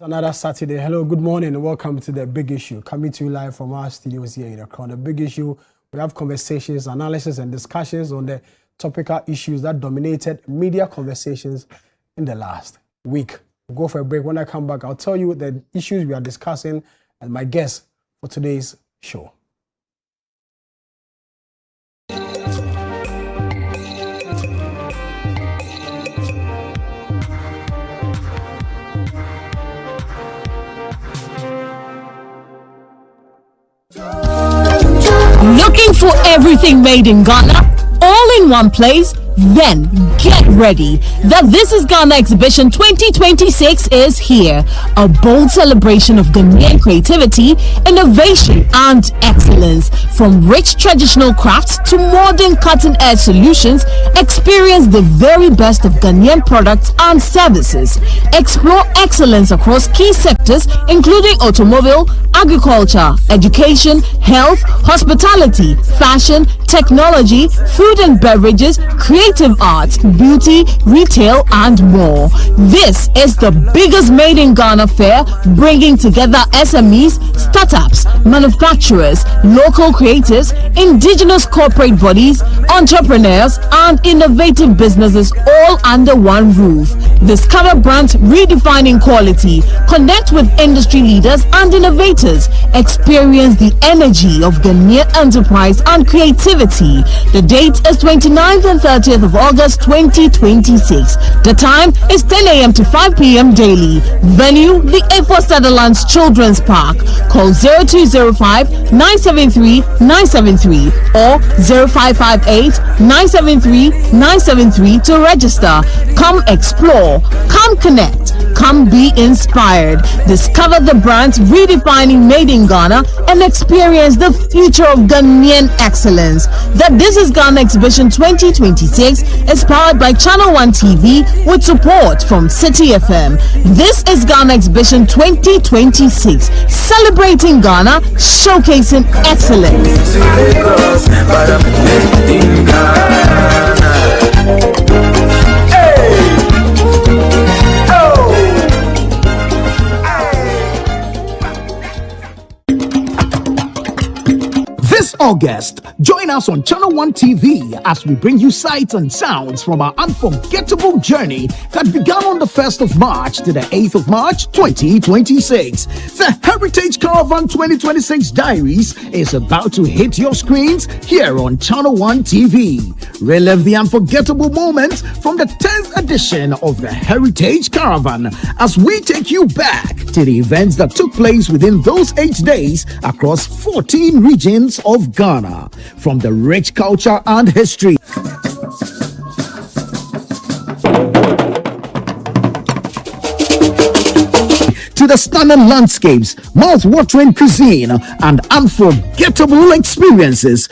Another Saturday. Hello, good morning, and welcome to The Big Issue. Coming to you live from our studios here in Accra. The Big Issue, we have conversations, analysis, and discussions on the topical issues that dominated media conversations in the last week. We'll go for a break. When I come back, I'll tell you the issues we are discussing and my guest for today's show. Looking for everything made in Ghana? All in one place? Then get ready. The This is Ghana Exhibition 2026 is here. A bold celebration of Ghanaian creativity, innovation and excellence. From rich traditional crafts to modern cutting-edge solutions, experience the very best of Ghanaian products and services. Explore excellence across key sectors including automobile, agriculture, education, health, hospitality, fashion, technology, food and beverages, creative arts, beauty, retail, and more. This is the biggest Made in Ghana fair, bringing together SMEs, startups, manufacturers, local creatives, indigenous corporate bodies, entrepreneurs, and innovative businesses all under one roof. Discover brands redefining quality, connect with industry leaders and innovators, experience the energy of Ghanaian enterprise and creativity. The date is 29th and 30th of August 2026. The time is 10 a.m. to 5 p.m. daily. Venue, the A4 Sutherland's Children's Park. Call 0205-973-973 or 0558-973-973 to register. Come explore, come connect, come be inspired. Discover the brands redefining Made in Ghana and experience the future of Ghanaian excellence. The This is Ghana Exhibition 2026 is powered by Channel One TV with support from City FM. This is Ghana Exhibition 2026, celebrating Ghana, showcasing excellence. This August, join us on Channel One TV as we bring you sights and sounds from our unforgettable journey that began on the 1st of March to the 8th of March 2026. The Heritage Caravan 2026 Diaries is about to hit your screens here on Channel One TV. Relive the unforgettable moments from the 10th edition of the Heritage Caravan as we take you back to the events that took place within those 8 days across 14 regions of Ghana. From the rich culture and history to the stunning landscapes, mouth-watering cuisine, and unforgettable experiences.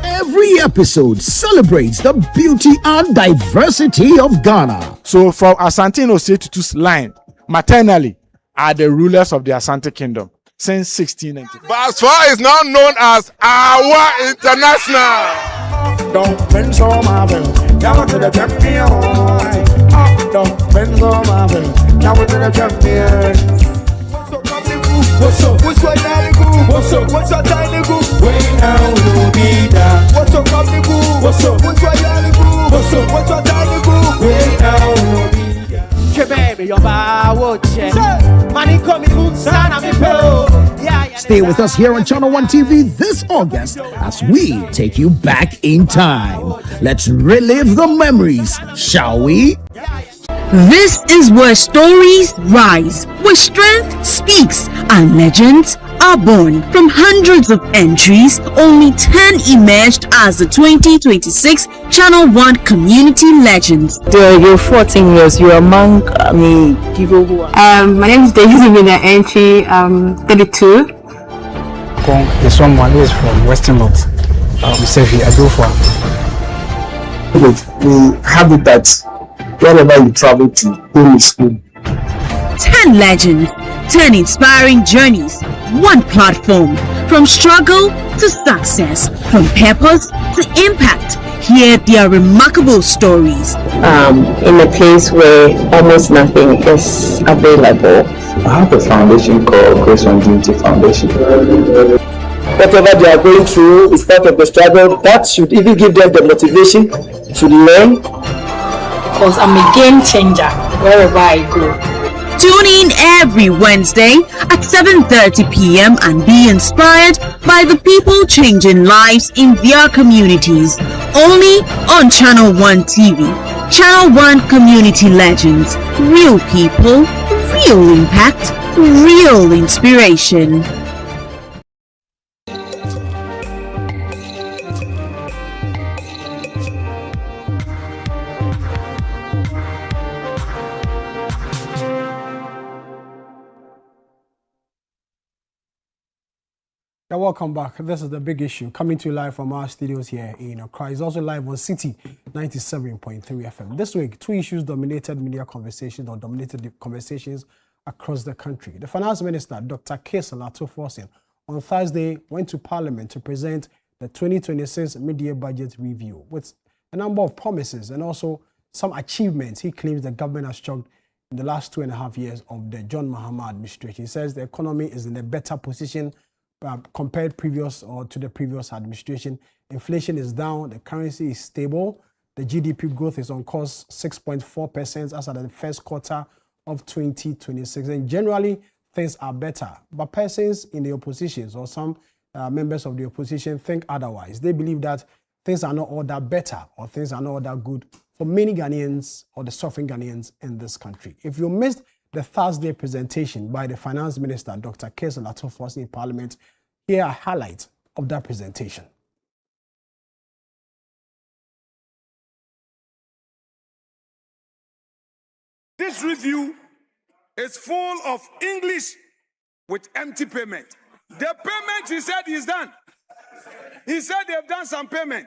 Every episode celebrates the beauty and diversity of Ghana. So from Asante Osei line, maternally are the rulers of the Asante Kingdom since 1690. Basfa is now known as Awa International. Don't bend so marvel, down to the champion. Don't bend so marvel, down to the champion. What's up? What's what tiny goo? What's up? What's your tiny goo? Wait now, no be that. What's up, tiny goo? What's up? What's your tiny goo? What's up? What's your tiny goo? Wait now, no be that. Baby, your bow, money coming good, son of a Stay with us here on Channel One TV this August as we take you back in time. Let's relive the memories, shall we? This is where stories rise, where strength speaks, and legends are born. From hundreds of entries, only 10 emerged as the 2026 Channel One Community Legends. You're 14 years. You're among people who are. My name is David Antwi. I'm 32. There's someone who is from Western North. Sefi, I go for. We have it that wherever you travel to, home is home. 10 legends, 10 inspiring journeys, one platform. From struggle to success, from purpose to impact. hear their remarkable stories. In a place where almost nothing is available. I have a foundation called Grace on Duty Foundation. Whatever they are going through is part of the struggle. That should even give them the motivation to learn. Because I'm a game changer wherever I go. Tune in every Wednesday at 7:30 p.m. and be inspired by the people changing lives in their communities. Only on Channel 1 TV. Channel 1 Community Legends. Real people, real impact, real inspiration. Yeah, welcome back. This is the big issue coming to you live from our studios here in Accra. It's also live on City 97.3 FM. This week, two issues dominated media conversations or dominated the conversations across the country. The Finance Minister, Dr. Kesa Latofosin, on Thursday went to Parliament to present the 2026 mid-year budget review with a number of promises and also some achievements he claims the government has struck in the last 2.5 years of the John Mahama administration. He says the economy is in a better position compared to the previous administration. Inflation is down, the currency is stable, the GDP growth is on course 6.4% as at the first quarter of 2026, and generally things are better. But persons in the opposition or some members of the opposition think otherwise. They believe that things are not all that better or things are not all that good for many Ghanaians or the suffering Ghanaians in this country. If you missed the Thursday presentation by the Finance Minister, Dr. Kesa Latofosin, in Parliament, here are highlights of that presentation. This review is full of English with empty payment. The payment, he said, is done. He said they've done some payment.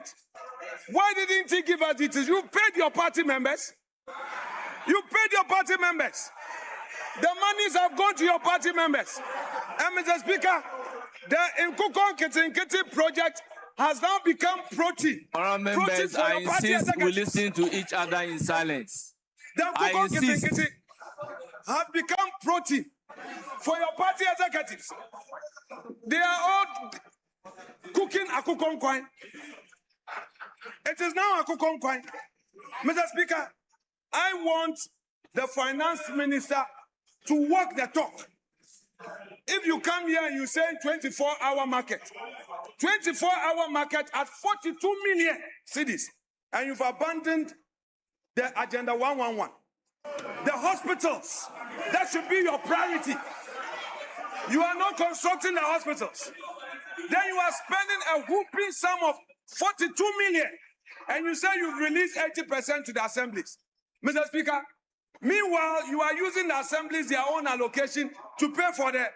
Why didn't he give us details? You paid your party members. You paid your party members. The monies have gone to your party members. And Mr. Speaker, the Nkukon Kitinkiti project has now become protein. Our members, I insist we listen to each other in silence. The Nkukon Kitinkiti have become protein for your party executives. They are all cooking Akukon coin. It is now Akukon coin. Mr. Speaker, I want the Finance Minister to walk the talk. If you come here and you say 24-hour market, 24-hour market at 42 million cities, and you've abandoned the Agenda 111. The hospitals, that should be your priority. You are not constructing the hospitals. Then you are spending a whooping sum of 42 million, and you say you've released 80% to the assemblies. Mr. Speaker, meanwhile, you are using the assemblies, their own allocation, to pay for the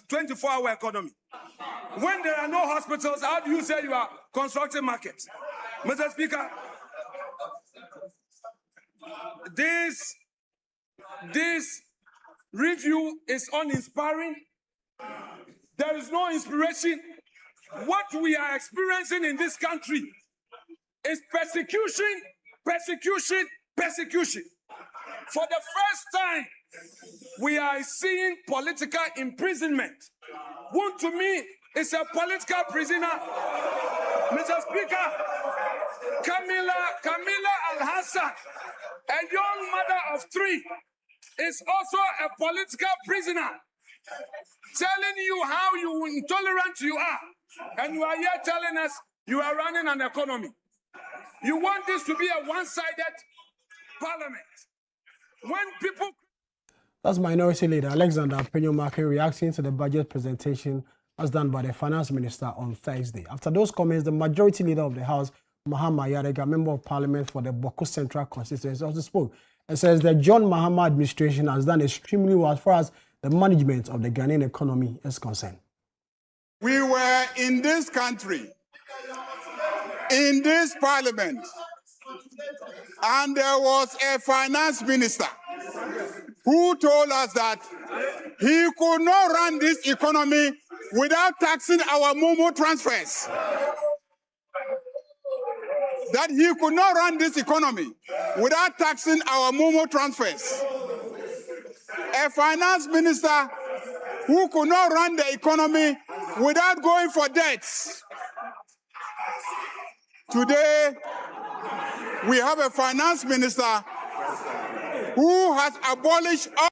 24-hour economy. When there are no hospitals, how do you say you are constructing markets? Mr. Speaker, this review is uninspiring. There is no inspiration. What we are experiencing in this country is persecution, persecution, persecution. For the first time, we are seeing political imprisonment. Wontumi is a political prisoner. Mr. Speaker, Camilla Al-Hassan, a young mother of 3, is also a political prisoner, telling you how intolerant you are. And you are here telling us you are running an economy. You want this to be a one-sided parliament. When people... That's Minority Leader Alexander Penyomake reacting to the budget presentation as done by the Finance Minister on Thursday. After those comments, the Majority Leader of the House, Mahama Yadega, Member of Parliament for the Boko Central constituency, also spoke and says the John Mahama administration has done extremely well as far as the management of the Ghanaian economy is concerned. We were in this country, in this parliament, and there was a finance minister who told us that he could not run this economy without taxing our Momo transfers. that he could not run this economy without taxing our Momo transfers. A finance minister who could not run the economy without going for debts. Today, we have a finance minister who has abolished all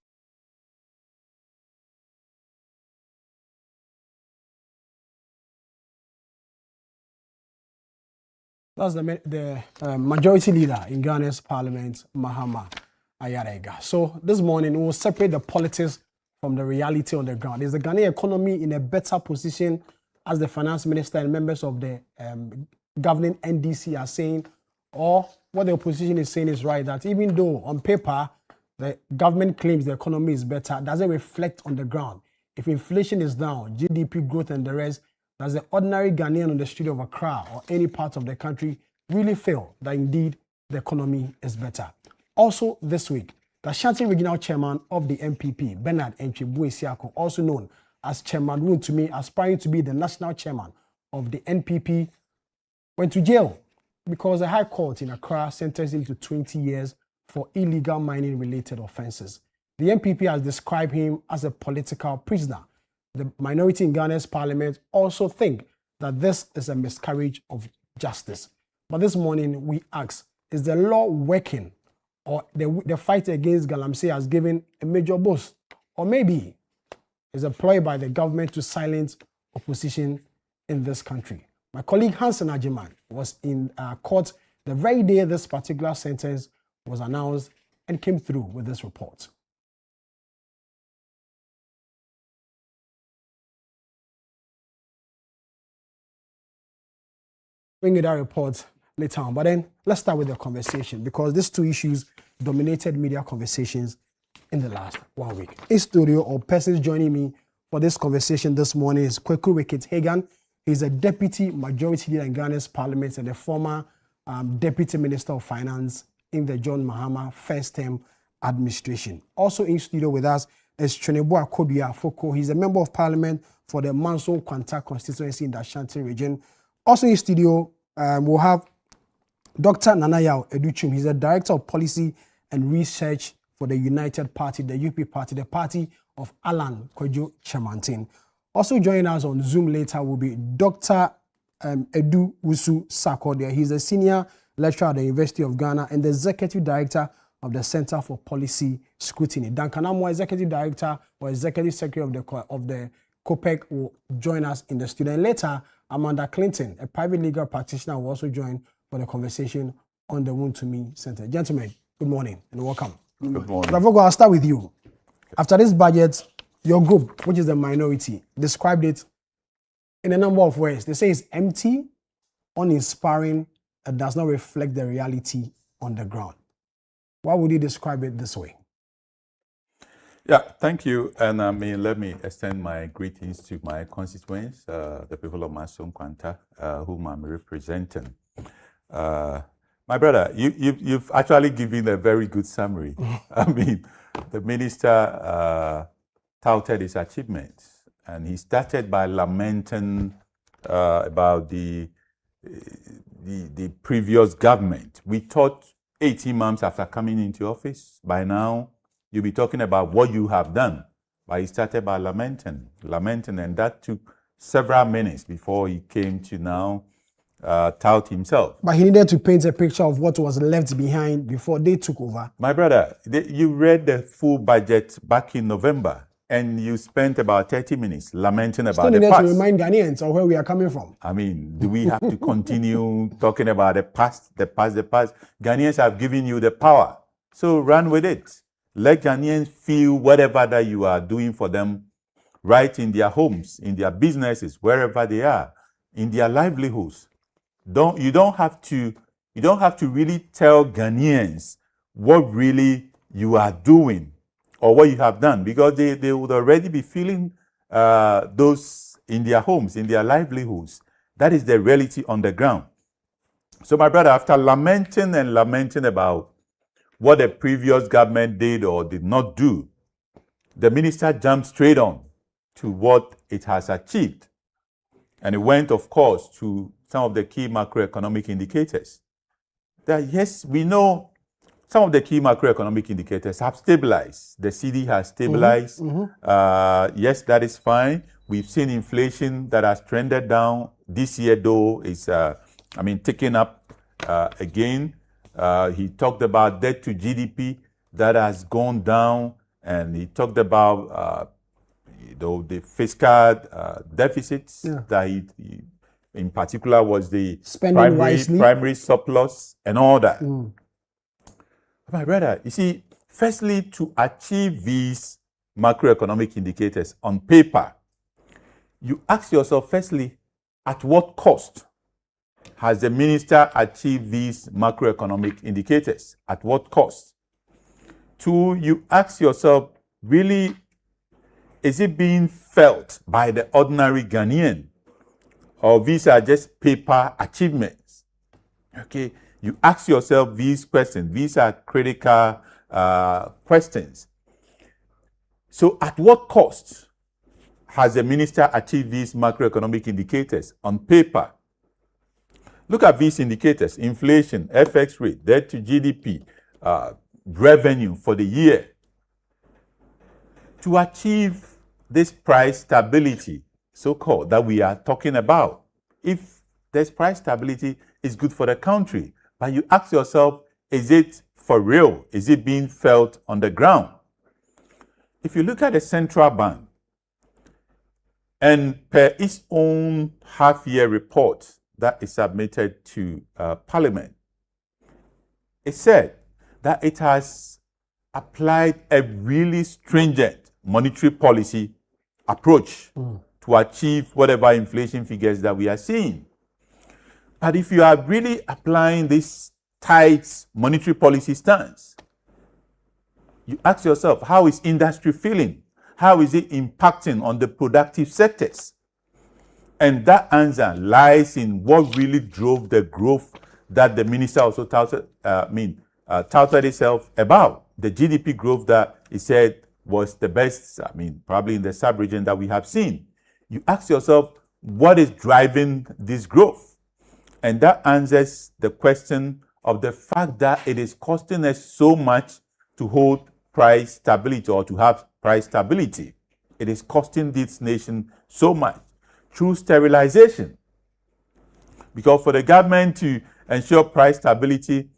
That's the majority leader in Ghana's parliament, Mahama Ayarega. So this morning, we will separate the politics from the reality on the ground. Is the Ghanaian economy in a better position, as the finance minister and members of the governing NDC are saying, or what the opposition is saying is right, that even though on paper the government claims the economy is better, does it reflect on the ground? If inflation is down, GDP growth and the rest, does the ordinary Ghanaian on the street of Accra or any part of the country really feel that indeed the economy is better? Also this week, the Ashanti Regional Chairman of the MPP, Bernard Antwi Boasiako, also known as Chairman Wontumi, aspiring to be the National Chairman of the NPP, went to jail because the High Court in Accra sentenced him to 20 years for illegal mining-related offences. The MPP has described him as a political prisoner. The minority in Ghana's parliament also think that this is a miscarriage of justice. But this morning we ask, is the law working, or the fight against Galamsey has given a major boost? Or maybe it's a ploy by the government to silence opposition in this country? My colleague Hansen Ajiman was in court the very day this particular sentence was announced and came through with this report. Bring you that report later on. But then let's start with the conversation, because these two issues dominated media conversations in the last 1 week. In studio, or persons joining me for this conversation this morning is Kweku Wickett-Hagan. He's a deputy majority leader in Ghana's parliament and a former deputy minister of finance in the John Mahama first term administration. Also in studio with us is Chonebo Akodua Foko. He's a member of parliament for the Manso Kwanta constituency in the Ashanti region. Also in studio, we'll have Dr. Nanayao Educhum. He's a director of policy and research for the United Party, the UP Party, the party of Alan Kwadwo Kyerematen. Also joining us on Zoom later will be Dr. Edu Wusu Sarkodie. He's a senior lecturer at the University of Ghana and the executive director of the Center for Policy Scrutiny. Duncan Amo, executive director or executive secretary of the COPEC, will join us in the studio. And later, Amanda Clinton, a private legal practitioner, will also join for the conversation on the Wontumi Center. Gentlemen, good morning and welcome. Good morning. Ravogo, I'll start with you. After this budget, your group, which is the minority, described it in a number of ways. They say it's empty, uninspiring, and does not reflect the reality on the ground. Why would you describe it this way? Yeah, thank you. And let me extend my greetings to my constituents, the people of Manso Kwanta, whom I'm representing. My brother, you've actually given a very good summary. The minister touted his achievements, and he started by lamenting about the previous government. We thought 18 months after coming into office, by now, you'll be talking about what you have done. But he started by lamenting, and that took several minutes before he came to now tout himself. But he needed to paint a picture of what was left behind before they took over. My brother, you read the full budget back in November, and you spent about 30 minutes lamenting about the past. To remind Ghanaians of where we are coming from. Do we have to continue talking about the past? Ghanaians have given you the power, so run with it. Let Ghanaians feel whatever that you are doing for them, right in their homes, in their businesses, wherever they are, in their livelihoods. You don't have to really tell Ghanaians what really you are doing or what you have done, because they would already be feeling those in their homes, in their livelihoods. That is the reality on the ground. So my brother, after lamenting about what the previous government did or did not do, the minister jumped straight on to what it has achieved. And it went, of course, to some of the key macroeconomic indicators. that yes, we know some of the key macroeconomic indicators have stabilized. The CD has stabilized. Yes, that is fine. We've seen inflation that has trended down. This year, though, is, ticking up again. He talked about debt to GDP that has gone down, and he talked about the fiscal deficits that he in particular was the primary surplus and all that. My brother, you see, firstly, to achieve these macroeconomic indicators on paper, you ask yourself, firstly, at what cost has the minister achieved these macroeconomic indicators? At what cost? Two, you ask yourself, really, is it being felt by the ordinary Ghanaian? Or these are just paper achievements? Okay, you ask yourself these questions. These are critical questions. So at what cost has the minister achieved these macroeconomic indicators on paper? Look at these indicators: inflation, FX rate, debt to GDP, revenue for the year. To achieve this price stability, so-called, that we are talking about, if there's price stability, it's good for the country. But you ask yourself, is it for real? Is it being felt on the ground? If you look at the central bank, and per its own half-year report that is submitted to Parliament, it said that it has applied a really stringent monetary policy approach to achieve whatever inflation figures that we are seeing. But if you are really applying this tight monetary policy stance, you ask yourself, how is industry feeling? How is it impacting on the productive sectors? And that answer lies in what really drove the growth that the minister also touted itself about. The GDP growth that he said was the best, probably in the sub-region that we have seen. You ask yourself, what is driving this growth? And that answers the question of the fact that it is costing us so much to hold price stability or to have price stability. It is costing this nation so much through sterilization. Because for the government to ensure price stability,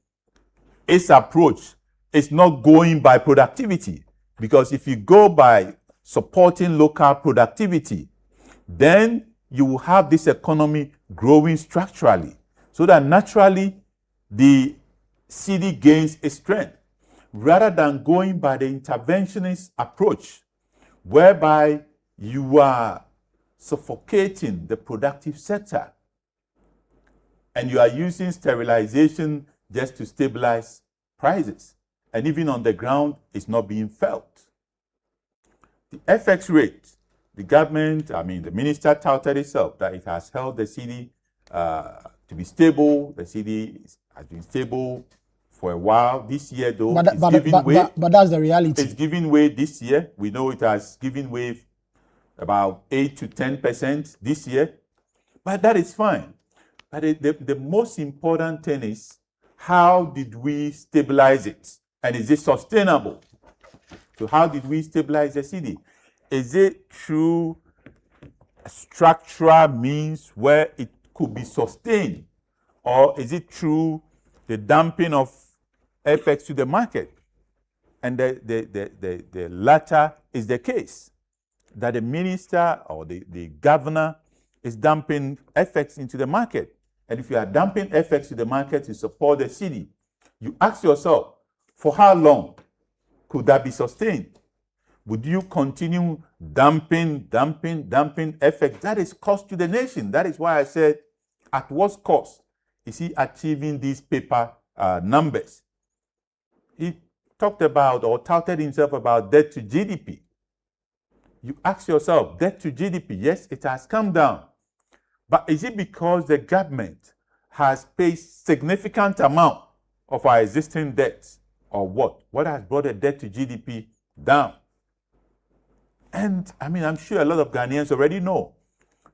its approach is not going by productivity. Because if you go by supporting local productivity, then you will have this economy growing structurally, so that naturally the CD gains its strength, rather than going by the interventionist approach, whereby you are suffocating the productive sector and you are using sterilization just to stabilize prices. And even on the ground, it's not being felt. The FX rate, the government, the minister touted itself that it has held the CD to be stable. The CD has been stable for a while. This year, though, it's giving way. But that's the reality. It's giving way this year. We know it has given way about 8 to 10% this year. But that is fine. But the most important thing is, how did we stabilize it? And is it sustainable? So how did we stabilize the CD? Is it through structural means where it could be sustained? Or is it through the dumping of FX to the market? And the latter is the case, that the minister or the governor is dumping FX into the market. And if you are dumping FX to the market to support the city, you ask yourself, for how long could that be sustained? Would you continue dumping FX? That is cost to the nation. That is why I said, at what cost is he achieving these paper numbers? He talked about or touted himself about debt to GDP. You ask yourself, debt to GDP, yes, it has come down. But is it because the government has paid significant amount of our existing debts, or what? What has brought the debt to GDP down? And I'm sure a lot of Ghanaians already know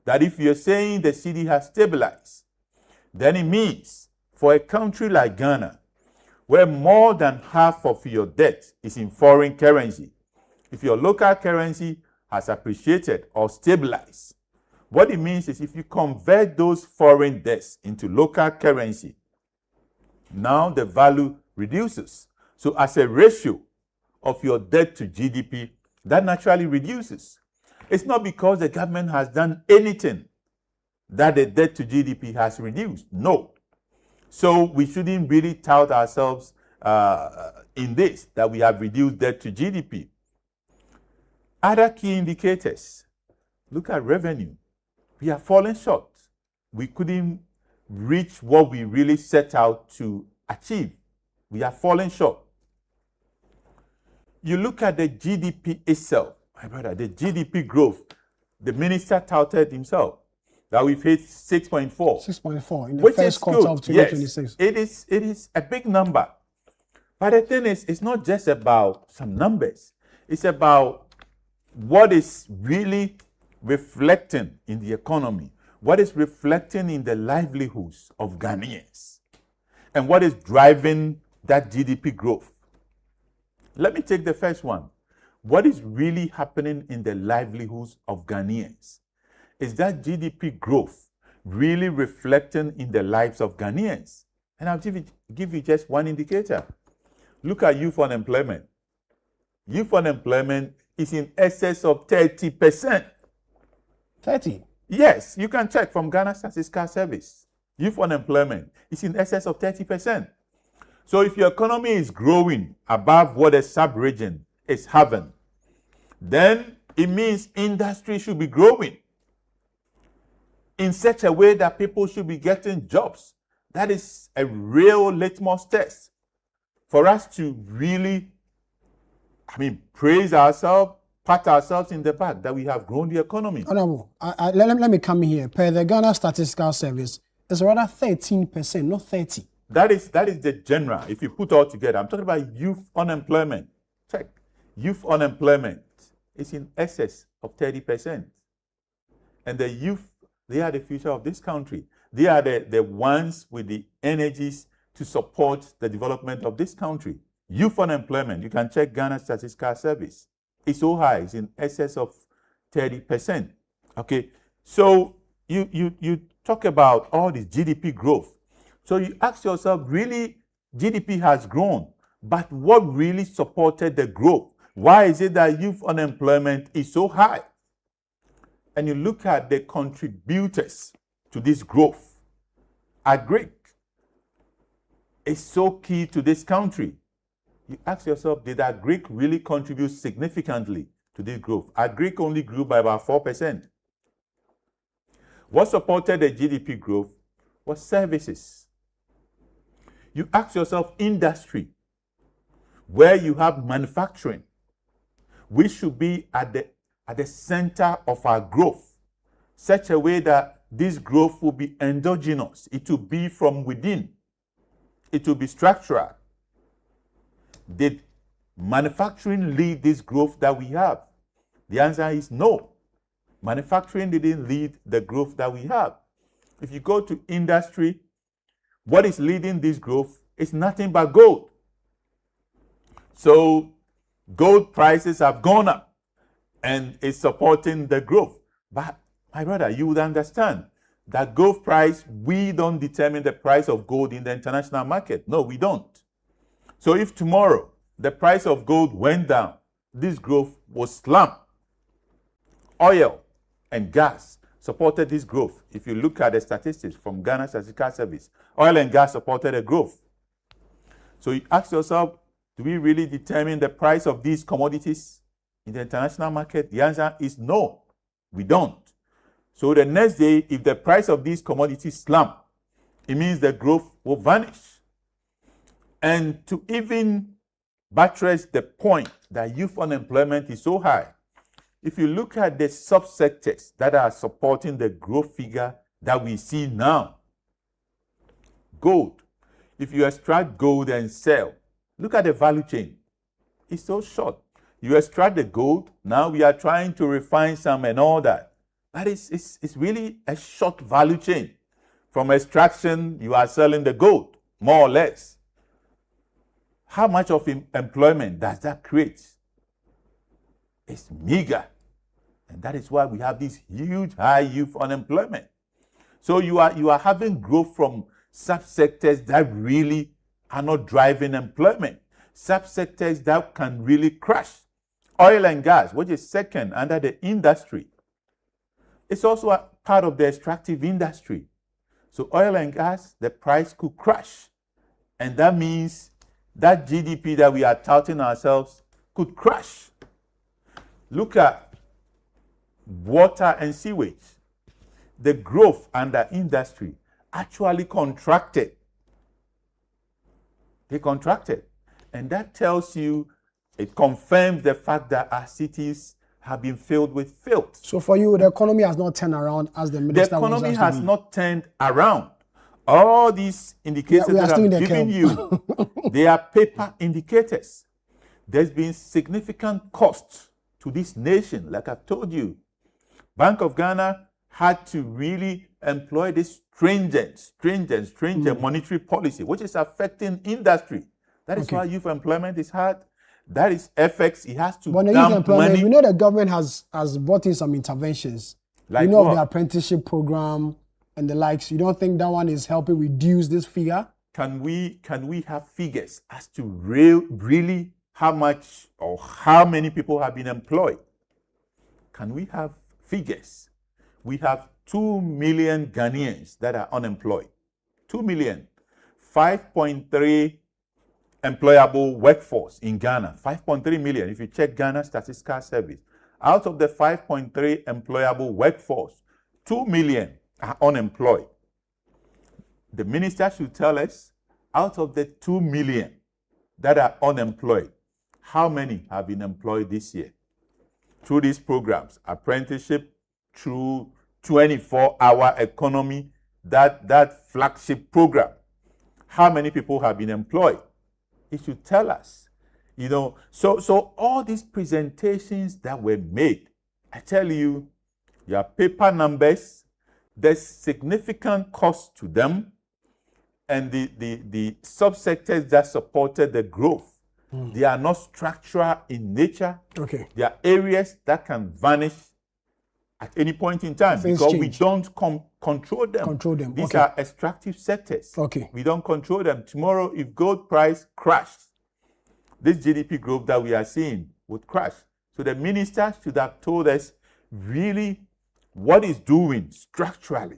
that if you're saying the city has stabilized, then it means for a country like Ghana, where more than half of your debt is in foreign currency, if your local currency has appreciated or stabilized, what it means is if you convert those foreign debts into local currency, now the value reduces. So as a ratio of your debt to GDP, that naturally reduces. It's not because the government has done anything that the debt to GDP has reduced. No. So we shouldn't really tout ourselves in this, that we have reduced debt to GDP. Other key indicators, look at revenue. We are falling short. We couldn't reach what we really set out to achieve. We are falling short. You look at the GDP itself, my brother, the GDP growth, the minister touted himself that we've hit 6.4. 6.4 in the first quarter of 2026. Yes, it is a big number. But the thing is, it's not just about some numbers. It's about what is really reflecting in the economy, what is reflecting in the livelihoods of Ghanaians, and what is driving that GDP growth. Let me take the first one. What is really happening in the livelihoods of Ghanaians? Is that GDP growth really reflecting in the lives of Ghanaians? And I'll give you just one indicator. Look at youth unemployment. Youth unemployment is in excess of 30%. 30? Yes, you can check from Ghana Statistical Service. Youth unemployment is in excess of 30%. So if your economy is growing above what a sub-region is having, then it means industry should be growing in such a way that people should be getting jobs. That is a real litmus test for us to really, praise ourselves, pat ourselves in the back that we have grown the economy. Honorable, let me come in here. Per the Ghana Statistical Service, it's rather 13%, not 30. That is the general. If you put all together, I'm talking about youth unemployment. Check. Youth unemployment is in excess of 30%. And the youth, they are the future of this country. They are the ones with the energies to support the development of this country. Youth unemployment, you can check Ghana Statistical Service. It's so high, it's in excess of 30%. Okay, so you talk about all this GDP growth. So you ask yourself, really, GDP has grown, but what really supported the growth? Why is it that youth unemployment is so high? And you look at the contributors to this growth. Agric is so key to this country. You ask yourself, did Agric really contribute significantly to this growth? Agric only grew by about 4%. What supported the GDP growth was services. You ask yourself, industry, where you have manufacturing, we should be at the center of our growth, such a way that this growth will be endogenous. It will be from within. It will be structural. Did manufacturing lead this growth that we have? The answer is no. Manufacturing didn't lead the growth that we have. If you go to industry, what is leading this growth is nothing but gold. So gold prices have gone up and it's supporting the growth. But my brother, you would understand that gold price, we don't determine the price of gold in the international market. No, we don't. So if tomorrow the price of gold went down, this growth was slump. Oil and gas supported this growth. If you look at the statistics from Ghana Statistical Service, oil and gas supported the growth. So you ask yourself, do we really determine the price of these commodities in the international market? The answer is no, we don't. So the next day, if the price of these commodities slump, it means the growth will vanish. And to even buttress the point that youth unemployment is so high, if you look at the subsectors that are supporting the growth figure that we see now, gold, if you extract gold and sell, look at the value chain. It's so short. You extract the gold, now we are trying to refine some and all that. But it's really a short value chain. From extraction, you are selling the gold, more or less. How much of employment does that create? It's meager. And that is why we have this huge high youth unemployment. So you are having growth from subsectors that really are not driving employment. Subsectors that can really crash. Oil and gas, which is second under the industry. It's also a part of the extractive industry. So oil and gas, the price could crash. And that means that GDP that we are touting ourselves could crash. Look at water and sewage. The growth under industry actually contracted. They contracted. And that tells you, it confirms the fact that our cities have been filled with filth. So for you, the economy has not turned around as the minister wants us to be. The economy has not turned around. All these indicators that I'm giving you, they are paper indicators. There's been significant cost to this nation, like I've told you. Bank of Ghana had to really employ this stringent monetary policy, which is affecting industry. That is why youth employment is hard. That is FX. It has to dump money. We know the government has brought in some interventions. Like you know, what? The apprenticeship program and the likes. You don't think that one is helping reduce this figure? Can we have figures as to really how much or how many people have been employed? Can we have figures? We have 2 million Ghanaians that are unemployed. 2 million. 5.3 employable workforce in Ghana. 5.3 million. If you check Ghana Statistical Service, out of the 5.3 employable workforce, 2 million are unemployed. The minister should tell us, out of the 2 million that are unemployed, how many have been employed this year? Through these programs, apprenticeship, through 24-hour economy, that flagship program. How many people have been employed? It should tell us. You know, so all these presentations that were made, I tell you, your paper numbers, there's significant cost to them, and the subsectors that supported the growth, they are not structural in nature. Okay. They are areas that can vanish at any point in time because we don't control them. These are extractive sectors. Okay. We don't control them. Tomorrow, if gold price crashes, this GDP growth that we are seeing would crash. So the minister should have told us really what is doing structurally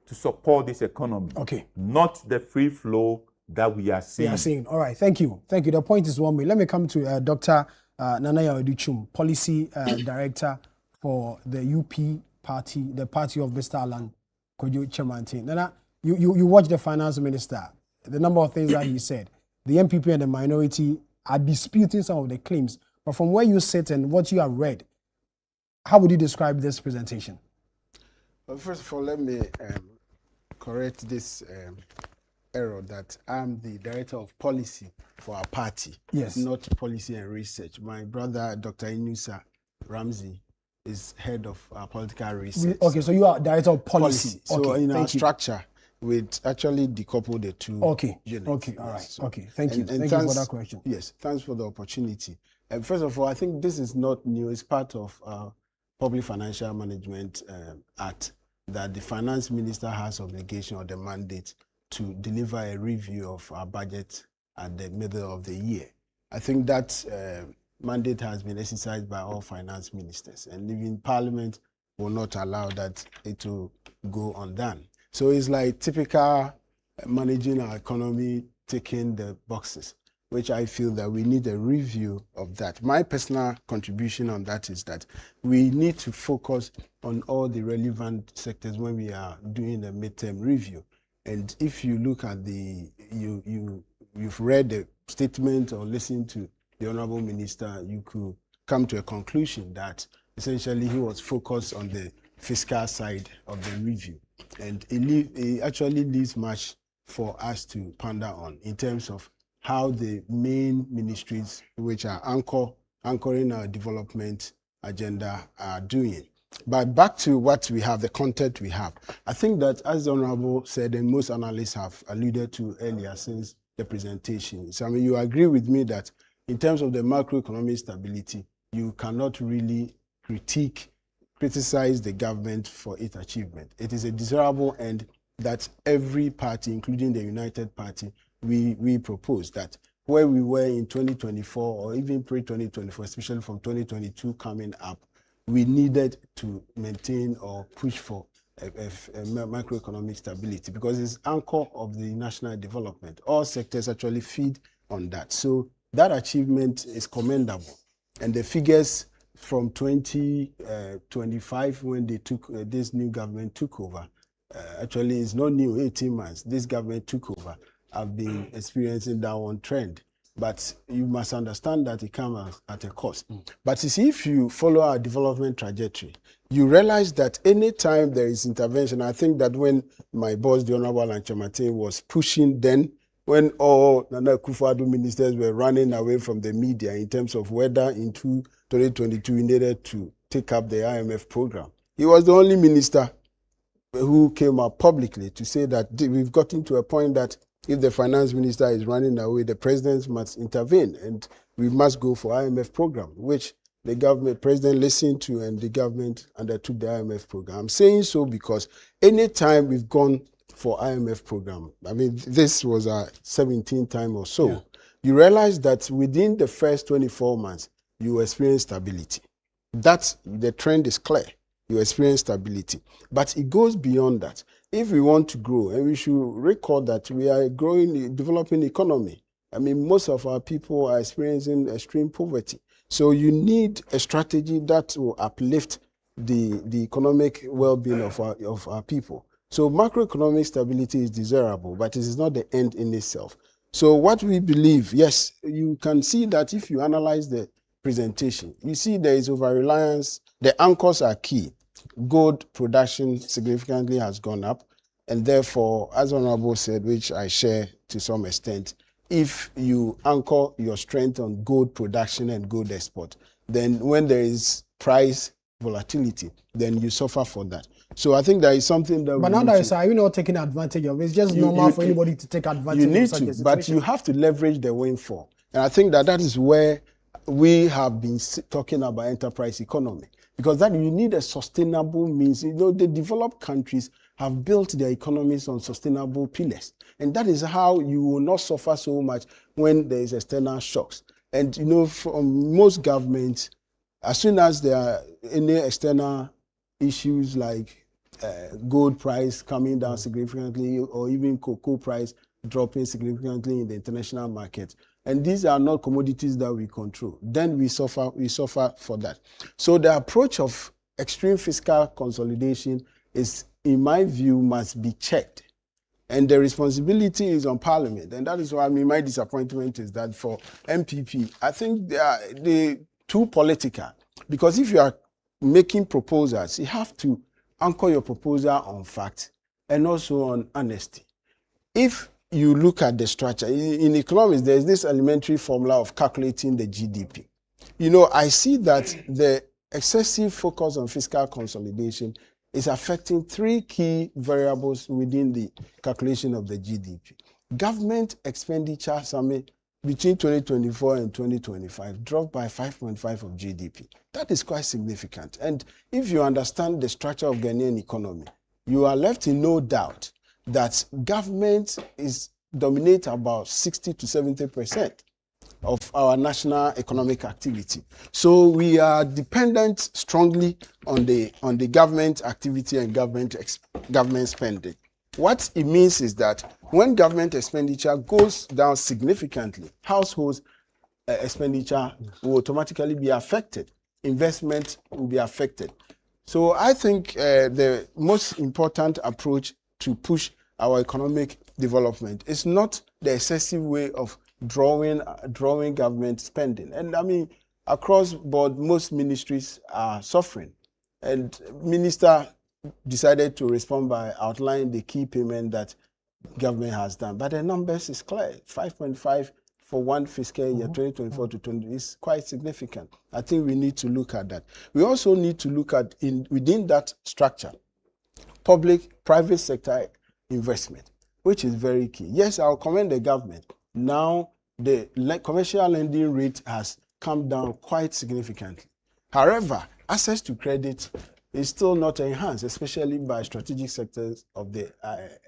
to support this economy. Okay. Not the free flow that we are seeing. All right. Thank you. The point is one way. Let me come to Dr. Nanaya Odichum, Policy Director for the UP party, the party of Mr. Alan Kojo Chairman. Nana, you watch the finance minister, the number of things that he said. The MPP and the minority are disputing some of the claims. But from where you sit and what you have read, how would you describe this presentation? Well, first of all, let me correct this error that I'm the director of policy for our party. Yes. Not policy and research. My brother, Dr. Inusa Ramsey, is head of political research. Okay, so you are director of policy. So okay, in our structure, we actually decouple the two units. Okay, all right. So, okay, thank you. Thank you for that question. Yes, thanks for the opportunity. First of all, I think this is not new. It's part of Public Financial Management Act that the finance minister has obligation or the mandate to deliver a review of our budget at the middle of the year. I think that mandate has been exercised by all finance ministers, and even Parliament will not allow that it to go undone. So it's like typical managing our economy, ticking the boxes, which I feel that we need a review of that. My personal contribution on that is that we need to focus on all the relevant sectors when we are doing a midterm review. And if you look at you've read the statement or listened to the Honorable Minister, you could come to a conclusion that essentially he was focused on the fiscal side of the review. And it actually leaves much for us to ponder on in terms of how the main ministries which are anchoring our development agenda are doing. But back to what we have, the content we have. I think that, as the Honorable said, and most analysts have alluded to earlier since the presentation. So, I mean, you agree with me that in terms of the macroeconomic stability, you cannot really criticize the government for its achievement. It is a desirable end that every party, including the United Party, we propose that where we were in 2024 or even pre-2024, especially from 2022 coming up, we needed to maintain or push for a macroeconomic stability because it's anchor of the national development. All sectors actually feed on that. So that achievement is commendable. And the figures from 2025 when they took this new government took over, actually it's not new, 18 months, this government took over, have been experiencing downward trend. But you must understand that it comes at a cost. But you see, if you follow our development trajectory, you realize that any time there is intervention, I think that when my boss, the Honorable Anchamate, was pushing then, when all Nana Akufo-Addo ministers were running away from the media in terms of whether in 2022 we needed to take up the IMF program, he was the only minister who came up publicly to say that we've gotten to a point that if the finance minister is running away, the president must intervene and we must go for IMF program, which the government president listened to and the government undertook the IMF program. I'm saying so because any time we've gone for IMF program, I mean, this was our 17th time or so, you realize that within the first 24 months, you experience stability. That's, the trend is clear. You experience stability. But it goes beyond that. If we want to grow, and we should recall that we are a growing, developing economy. I mean, most of our people are experiencing extreme poverty. So you need a strategy that will uplift the economic well-being of our people. So macroeconomic stability is desirable, but it is not the end in itself. So what we believe, yes, you can see that if you analyze the presentation, you see there is over-reliance. The anchors are key. Gold production significantly has gone up, and therefore, as Honorable said, which I share to some extent, if you anchor your strength on gold production and gold export, then when there is price volatility, then you suffer for that. So I think there is something that. But now that are you not taking advantage of it? It's just normal for anybody to take advantage. You need of such a to, situation. but you have to leverage the windfall, and I think that is where we have been talking about enterprise economy. Because that you need a sustainable means. You know, the developed countries have built their economies on sustainable pillars. And that is how you will not suffer so much when there is external shocks. And you know, from most governments, as soon as there are any external issues like gold price coming down significantly or even cocoa price dropping significantly in the international market, and these are not commodities that we control, then we suffer for that. So the approach of extreme fiscal consolidation is, in my view, must be checked. And the responsibility is on Parliament. And that is why, I mean, my disappointment is that for MPP, I think they are too political. Because if you are making proposals, you have to anchor your proposal on fact and also on honesty. If you look at the structure, in economics, there's this elementary formula of calculating the GDP. You know, I see that the excessive focus on fiscal consolidation is affecting three key variables within the calculation of the GDP. Government expenditure, Sammi, between 2024 and 2025 dropped by 5.5% of GDP. That is quite significant. And if you understand the structure of Ghanaian economy, you are left in no doubt that government dominates about 60 to 70% of our national economic activity. So we are dependent strongly on the government activity and government spending. What it means is that when government expenditure goes down significantly, households' expenditure will automatically be affected. Investment will be affected. So I think the most important approach to push our economic development is not the excessive way of drawing government spending. And I mean, across board, most ministries are suffering. And minister decided to respond by outlining the key payment that government has done. But the numbers is clear, 5.5 for one fiscal year, 2024 to 20, is quite significant. I think we need to look at that. We also need to look at, within that structure, public-private sector investment, which is very key. Yes, I'll commend the government. Now, the commercial lending rate has come down quite significantly. However, access to credit is still not enhanced, especially by strategic sectors of the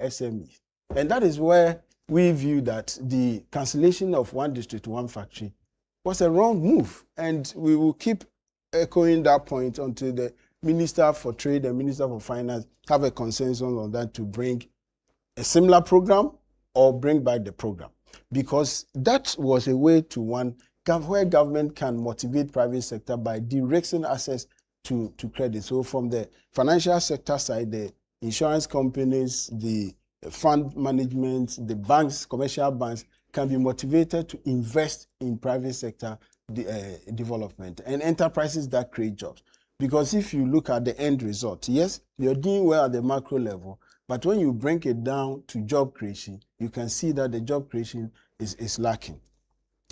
SMEs. And that is where we view that the cancellation of one district, one factory was a wrong move. And we will keep echoing that point until the Minister for Trade and Minister for Finance have a consensus on that to bring a similar program or bring back the program. Because that was a way to where government can motivate private sector by directing access to credit. So from the financial sector side, the insurance companies, the fund management, the banks, commercial banks can be motivated to invest in private sector development and enterprises that create jobs. Because if you look at the end result, yes, you're doing well at the macro level, but when you bring it down to job creation, you can see that the job creation is lacking.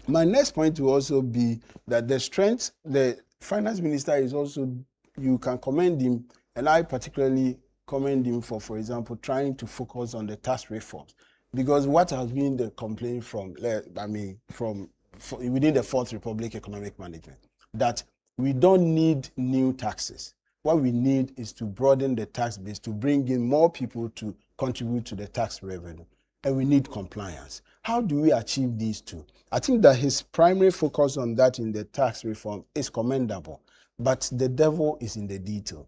My next point will also be that the strength, the finance minister is also, you can commend him, and I particularly commend him for example, trying to focus on the tax reforms. Because what has been the complaint from within the Fourth Republic Economic Management, that we don't need new taxes. What we need is to broaden the tax base, to bring in more people to contribute to the tax revenue. And we need compliance. How do we achieve these two? I think that his primary focus on that in the tax reform is commendable, but the devil is in the detail.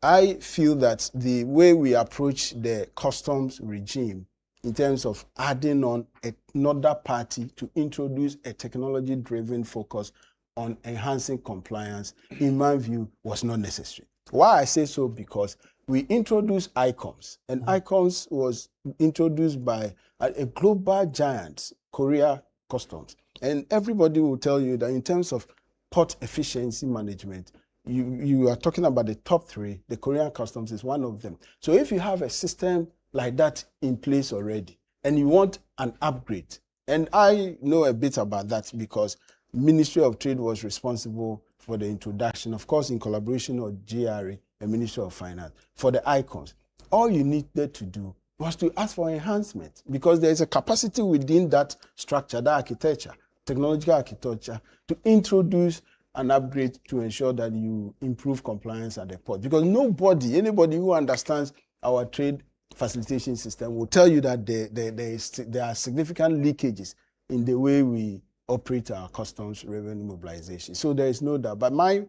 I feel that the way we approach the customs regime in terms of adding on another party to introduce a technology-driven focus on enhancing compliance, in my view, was not necessary. Why I say so? Because we introduced ICOMS, and ICOMS was introduced by a global giant, Korea Customs. And everybody will tell you that in terms of port efficiency management, you are talking about the top three. The Korean Customs is one of them. So if you have a system like that in place already, and you want an upgrade, and I know a bit about that because Ministry of Trade was responsible for the introduction, of course, in collaboration with GRA and Ministry of Finance, for the icons. All you needed to do was to ask for enhancement, because there is a capacity within that structure, that architecture, technological architecture, to introduce an upgrade to ensure that you improve compliance at the port. Because anybody who understands our trade facilitation system will tell you that there are significant leakages in the way we operate our customs revenue mobilization. So there is no doubt. But my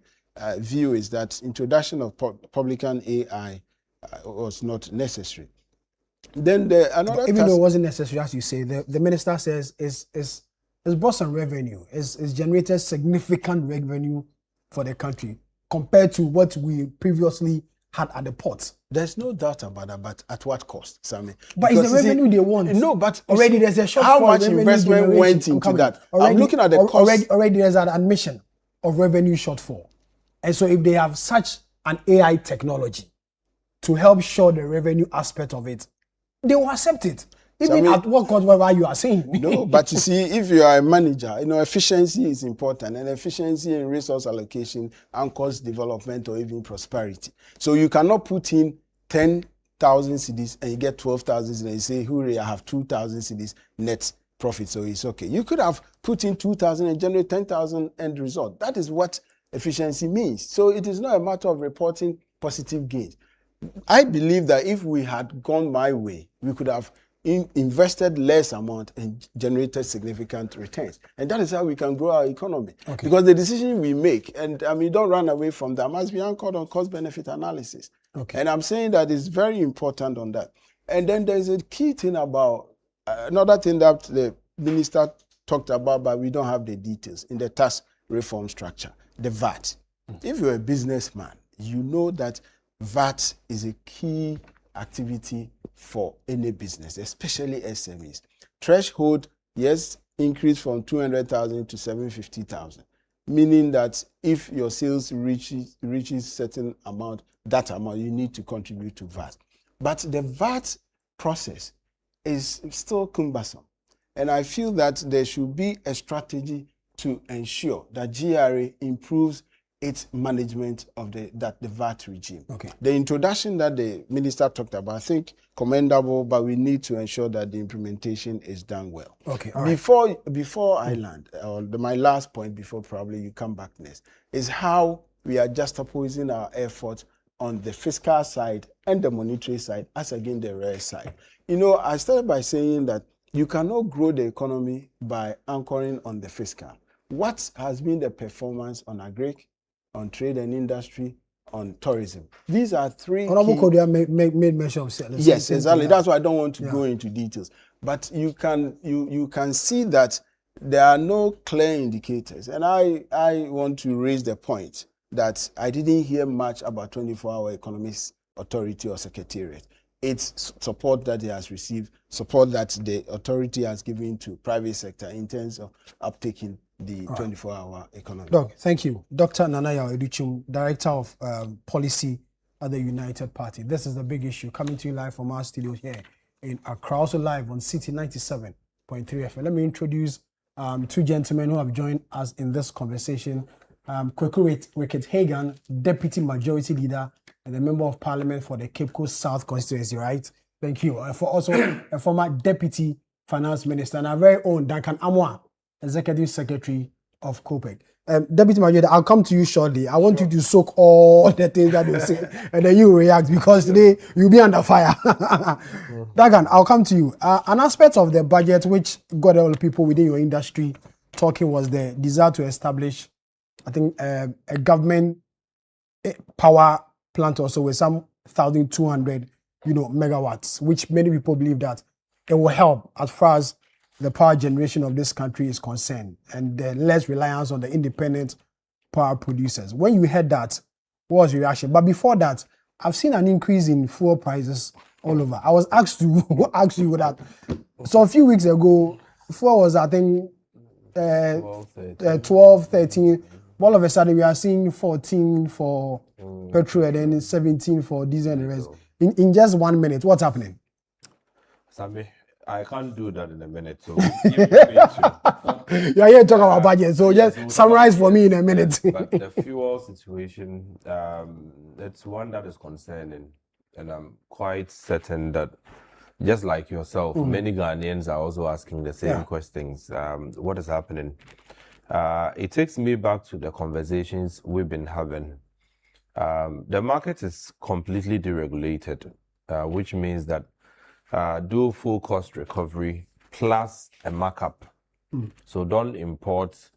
view is that introduction of publican AI was not necessary. Then even though it wasn't necessary, as you say, the minister says it's brought some revenue. It's generated significant revenue for the country compared to what we previously had at the ports. There's no doubt about that, but at what cost, Sammy? But it's the revenue they want. No, but already there's a shortfall. How much investment went into that? I'm looking at the cost. Already there's an admission of revenue shortfall. And so if they have such an AI technology to help show the revenue aspect of it, they will accept it. Even at what cost, whatever you are saying. No, but you see, if you are a manager, efficiency is important, and efficiency in resource allocation anchors development or even prosperity. So you cannot put in 10,000 cedis and you get 12,000 cedis and you say, hooray, I have 2,000 cedis net profit, so it's okay. You could have put in 2,000 and generate 10,000 end result. That is what efficiency means. So it is not a matter of reporting positive gains. I believe that if we had gone my way, we could have invested less amount and generated significant returns. And that is how we can grow our economy. Okay. Because the decision we make, and don't run away from that, must be anchored on cost-benefit analysis. Okay. And I'm saying that it's very important on that. And then there's a key thing about, another thing that the minister talked about, but we don't have the details, in the tax reform structure, the VAT. If you're a businessman, you know that VAT is a key activity for any business, especially SMEs. Threshold, yes, increased from 200,000 to 750,000, meaning that if your sales reaches certain amount, that amount you need to contribute to VAT. But the VAT process is still cumbersome. And I feel that there should be a strategy to ensure that GRA improves its management of the VAT regime. Okay. The introduction that the minister talked about, I think commendable, but we need to ensure that the implementation is done well. Okay. All right. Before I land, my last point before probably you come back next, is how we are juxtaposing our efforts on the fiscal side and the monetary side as against the rare side. You know, I started by saying that you cannot grow the economy by anchoring on the fiscal. What has been the performance on agric, on trade and industry, on tourism? These are three Honorable key... Kodia made mention of sales. Yes, exactly. That's why I don't want to go into details. But you can see that there are no clear indicators. And I want to raise the point that I didn't hear much about 24-hour economics authority or secretariat. It's support that he has received, support that the authority has given to private sector in terms of uptaking the 24-hour economy. Doc, thank you. Dr. Nanaya Edichum, Director of Policy at the United Party. This is the big issue coming to you live from our studio here in Accra, also live on City 97.3 FM. Let me introduce two gentlemen who have joined us in this conversation. Kweku Wicked Hagan, Deputy Majority Leader and a Member of Parliament for the Cape Coast South constituency, right? Thank you. For also a former Deputy Finance Minister and our very own Duncan Amwa, Executive Secretary of COPEC. Deputy Majority, I'll come to you shortly. I want you to soak all the things that you say and then you react because today you'll be under fire. Duncan, I'll come to you. An aspect of the budget which got all the people within your industry talking was the desire to establish, I think, a government power plant also with some 1,200, megawatts, which many people believe that it will help as far as the power generation of this country is concerned and the less reliance on the independent power producers. When you heard that, what was your reaction? But before that, I've seen an increase in fuel prices all over. I was asked to ask you that. So a few weeks ago, fuel was, I think, 12, 13. All of a sudden, we are seeing 14 for petrol and then 17 for diesel and the rest. In just 1 minute, what's happening? Sammy, I can't do that in a minute. So you are here to talk about budget, so just summarize for me in a minute. But the fuel situation, it's one that is concerning, and I'm quite certain that, just like yourself, many Ghanaians are also asking the same questions. What is happening? It takes me back to the conversations we've been having. The market is completely deregulated, which means that do full cost recovery plus a markup. So don't import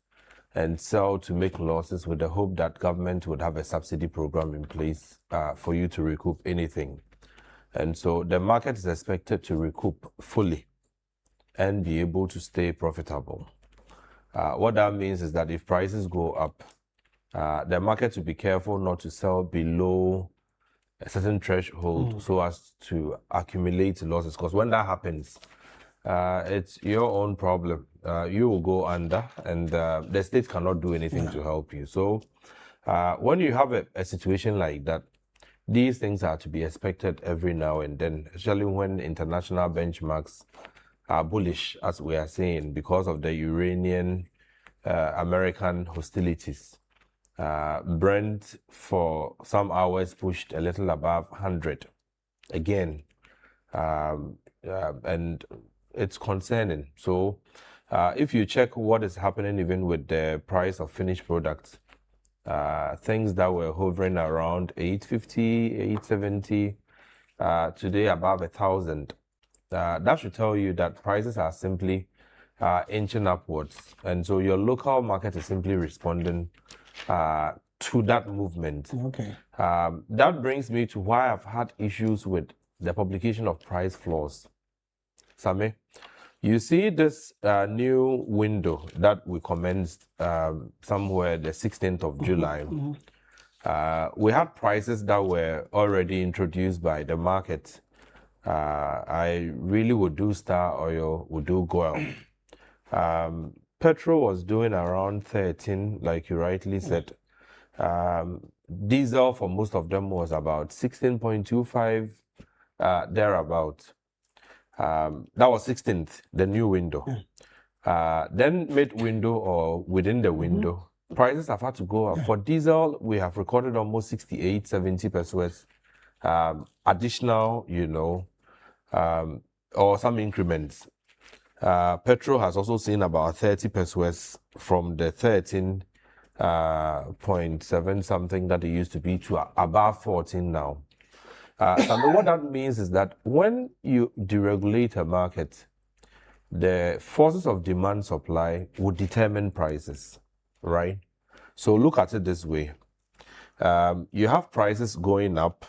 and sell to make losses with the hope that government would have a subsidy program in place for you to recoup anything. And so the market is expected to recoup fully and be able to stay profitable. What that means is that if prices go up, the market will be careful not to sell below a certain threshold so as to accumulate losses. Because when that happens, it's your own problem. You will go under, and the state cannot do anything to help you. So when you have a situation like that, these things are to be expected every now and then, especially when international benchmarks are bullish, as we are saying, because of the Iranian-American hostilities. Brent for some hours pushed a little above 100 again, and it's concerning. So if you check what is happening even with the price of finished products, things that were hovering around 850, 870, today above 1,000. That should tell you that prices are simply inching upwards. And so your local market is simply responding to that movement. Okay. That brings me to why I've had issues with the publication of price floors. Sammy, you see this new window that we commenced somewhere the 16th of July. We had prices that were already introduced by the market. I really would do Star Oil, would do Goil. Petrol was doing around 13, like you rightly said. Diesel for most of them was about 16.25, thereabout. That was 16th, the new window. Then mid-window or within the window, prices have had to go up. For diesel, we have recorded almost 68, 70 pesos. Additional, or some increments. Petrol has also seen about 30 pesos from the 13.7 something that it used to be to above 14 now. So what that means is that when you deregulate a market, the forces of demand supply would determine prices, right? So look at it this way. You have prices going up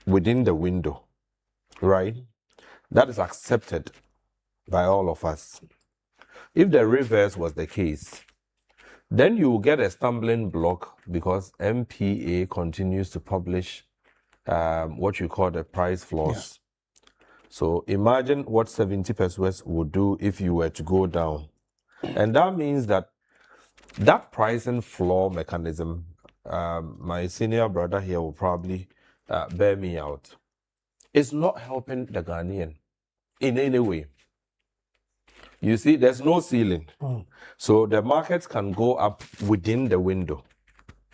within the window, right? That is accepted by all of us. If the reverse was the case, then you will get a stumbling block because MPA continues to publish what you call the price floors. So imagine what 70 pesos would do if you were to go down. And that means that pricing floor mechanism, my senior brother here will probably bear me out, it's not helping the Ghanaian in any way. You see, there's no ceiling. So the markets can go up within the window,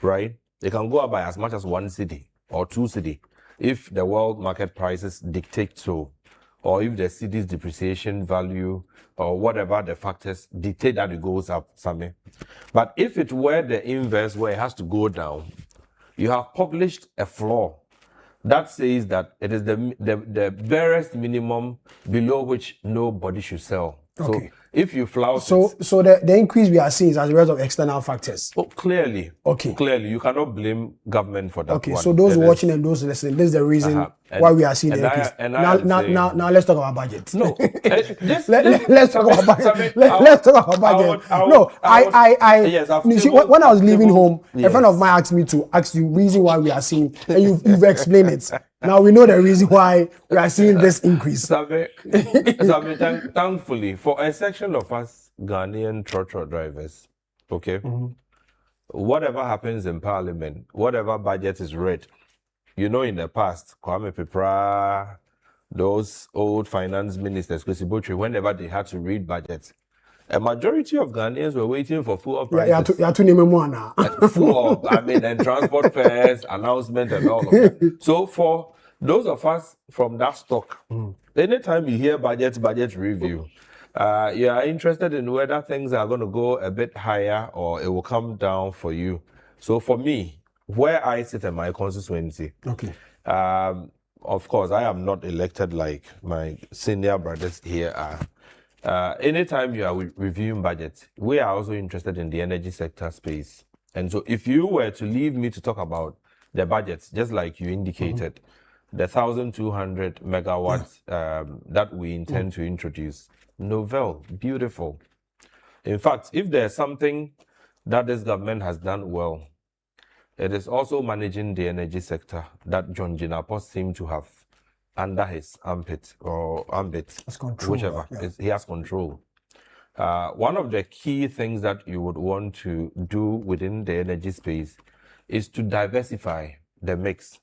right? They can go up by as much as 1 cedi or 2 cedi if the world market prices dictate so, or if the cedi's depreciation value or whatever the factors dictate that it goes up, Sammy. But if it were the inverse where it has to go down, you have published a floor that says that it is the barest minimum below which nobody should sell. Okay. So if you flout so the increase we are seeing is as a result of external factors. Oh, clearly. Okay. Clearly, you cannot blame government for that. Okay, one. so those watching and those listening, this is the reason why we are seeing the increase. Now let's talk about budget. No, let's talk about budget. Let's talk about budget. When I was leaving home, a friend of mine asked me to ask you reason why we are seeing, and you've explained it. Now we know the reason why we are seeing this increase. Thankfully, for a section of us Ghanaian trotro drivers, okay, whatever happens in Parliament, whatever budget is read, in the past, Kwame Pepra, those old finance ministers, whenever they had to read budgets, a majority of Ghanaians were waiting for full up prices. Full up, and transport fares, announcement, and all of that. So for those of us from that stock, anytime you hear budget review, you are interested in whether things are going to go a bit higher or it will come down for you. So for me, where I sit in my constituency, of course, I am not elected like my senior brothers here are. Anytime you are reviewing budgets, we are also interested in the energy sector space. And so if you were to leave me to talk about the budgets, just like you indicated, the 1,200 megawatts that we intend to introduce, novel, beautiful. In fact, if there's something that this government has done well, it is also managing the energy sector that John Jinapos seemed to have under his armpit or ambit, whichever. He has control. One of the key things that you would want to do within the energy space is to diversify the mix.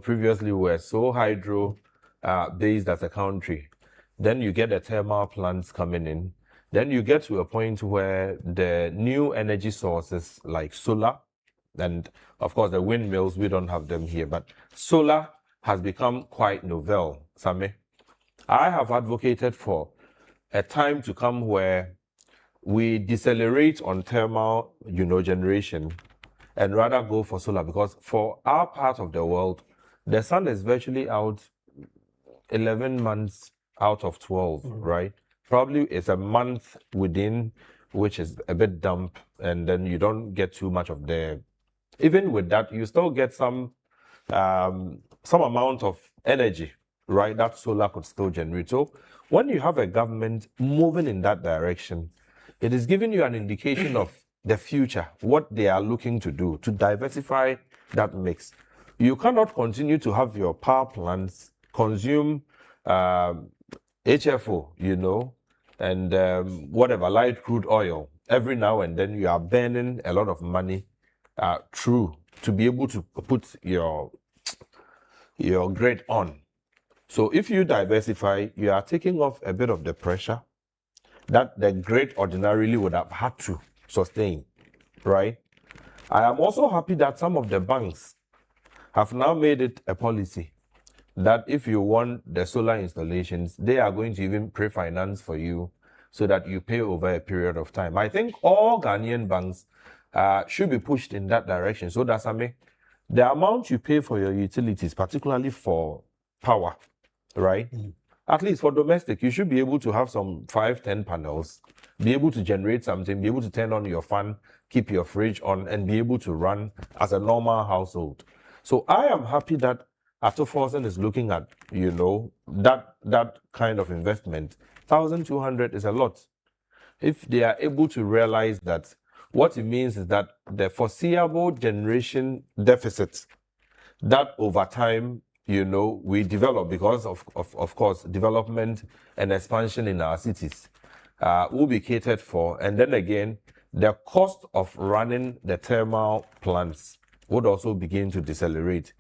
Previously we were so hydro based as a country. Then you get the thermal plants coming in. Then you get to a point where the new energy sources like solar, and of course the windmills, we don't have them here, but solar has become quite novel, Sammy. I have advocated for a time to come where we decelerate on thermal, generation and rather go for solar, because for our part of the world, the sun is virtually out 11 months out of 12, right? Probably it's a month within, which is a bit damp, and then you don't get too much of the... Even with that, you still get some amount of energy, right, that solar could still generate. So when you have a government moving in that direction, it is giving you an indication of the future, what they are looking to do, to diversify that mix. You cannot continue to have your power plants consume HFO, and whatever, light crude oil. Every now and then you are burning a lot of money through to be able to put your grid on. So if you diversify, you are taking off a bit of the pressure that the great ordinarily would have had to sustain, right? I am also happy that some of the banks have now made it a policy that if you want the solar installations, they are going to even pre-finance for you so that you pay over a period of time. I think all Ghanaian banks should be pushed in that direction. So that's the amount you pay for your utilities, particularly for power, right? At least for domestic, you should be able to have some 5-10 panels, be able to generate something, be able to turn on your fan, keep your fridge on, and be able to run as a normal household. So I am happy that Atoforsen is looking at, that kind of investment. 1,200 is a lot. If they are able to realize that, what it means is that the foreseeable generation deficit that over time, we develop because of course, development and expansion in our cities will be catered for. And then again, the cost of running the thermal plants would also begin to decelerate.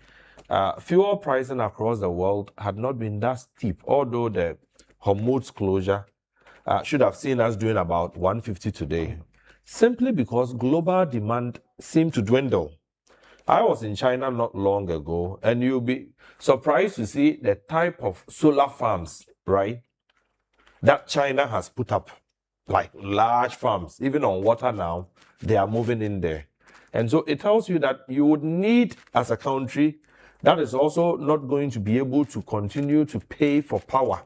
Fuel pricing across the world had not been that steep, although the Hormuz closure should have seen us doing about 150 today, simply because global demand seemed to dwindle. I was in China not long ago, and you'll be surprised to see the type of solar farms, right, that China has put up, like large farms, even on water now, they are moving in there. And so it tells you that you would need, as a country, that is also not going to be able to continue to pay for power,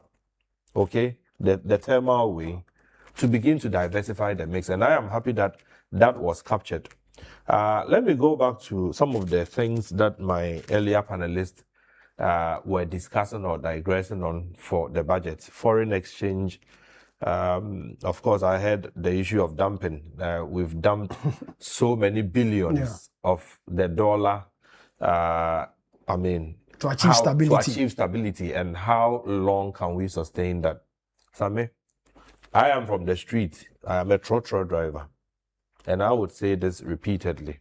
okay, the thermal way, to begin to diversify the mix. And I am happy that that was captured. Let me go back to some of the things that my earlier panelists were discussing or digressing on for the budget. Foreign exchange. Of course, I had the issue of dumping. We've dumped so many billions of the dollar. To achieve stability. To achieve stability, and how long can we sustain that? Sammi, I am from the street. I am a trotro driver. And I would say this repeatedly.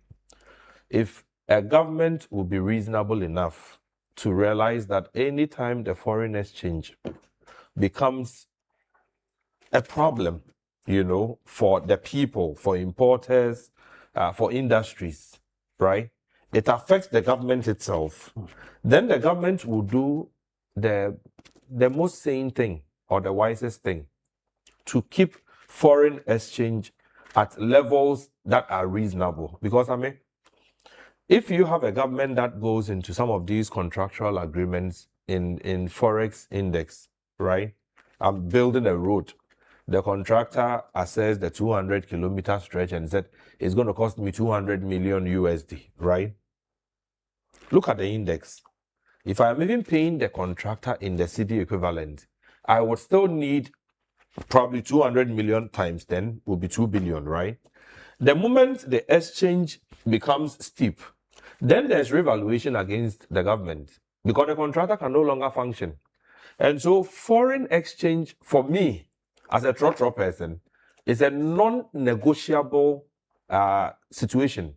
If a government will be reasonable enough to realize that any time the foreign exchange becomes a problem, for the people, for importers, for industries, right? It affects the government itself. Then the government will do the most sane thing or the wisest thing to keep foreign exchange at levels that are reasonable. Because, if you have a government that goes into some of these contractual agreements in Forex index, right? I'm building a road. The contractor assessed the 200-kilometer stretch and said, it's going to cost me 200 million USD, right? Look at the index. If I'm even paying the contractor in the city equivalent, I would still need probably 200 million times 10 will be 2 billion, right? The moment the exchange becomes steep, then there's revaluation against the government because the contractor can no longer function. And so foreign exchange, for me, as a trotro person, is a non-negotiable situation.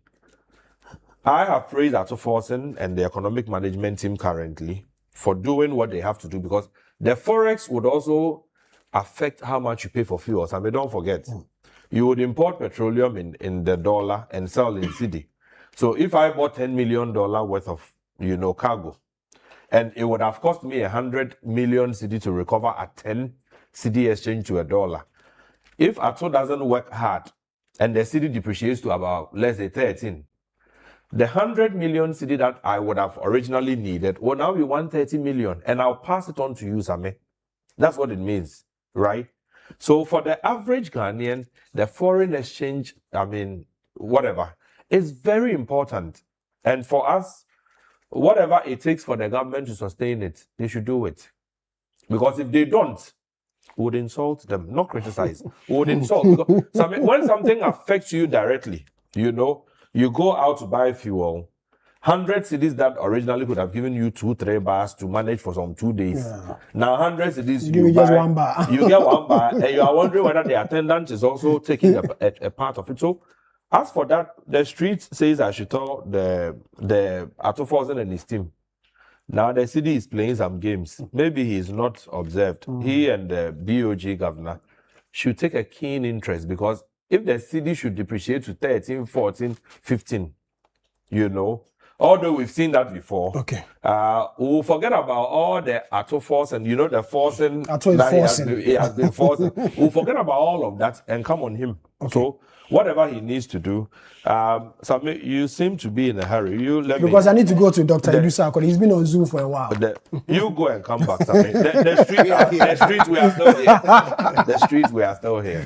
I have praised Atoforsen and the economic management team currently for doing what they have to do, because the Forex would also affect how much you pay for fuels. I mean, don't forget, you would import petroleum in the dollar and sell in cedi. So if I bought $10 million worth of, cargo, and it would have cost me 100 million cedi to recover at 10 cedi exchange to a dollar. If Ato doesn't work hard and the cedi depreciates to about, let's say, 13, the 100 million cedi that I would have originally needed will now be 130 million, and I'll pass it on to you, Sammi. That's what it means, right? So for the average Ghanaian, the foreign exchange, whatever, is very important. And for us, whatever it takes for the government to sustain it, they should do it. Because if they don't, we would insult them, not criticize. We would insult. Because, when something affects you directly, you go out to buy fuel, 100 cedis that originally could have given you 2-3 bars to manage for some 2 days. Yeah. Now 100 cedis you get buy, 1 bar. You get 1 bar, and you are wondering whether the attendant is also taking a part of it. So as for that, the street says I should tell the Atoforsen and his team Now the city is playing some games. Maybe he's not observed. He and the BOG governor should take a keen interest, because if the city should depreciate to 13, 14, 15, you know, although we've seen that before, okay, we'll forget about all the Ato force and, you know, the forcing that he has been forcing. We'll forget about all of that and come on him. Okay. So whatever he needs to do. Sammi, you seem to be in a hurry. Because I need to go to Dr. Edusa, because he's been on Zoom for a while. You go and come back, Sammi. The streets, we are still here. The streets, we are still here.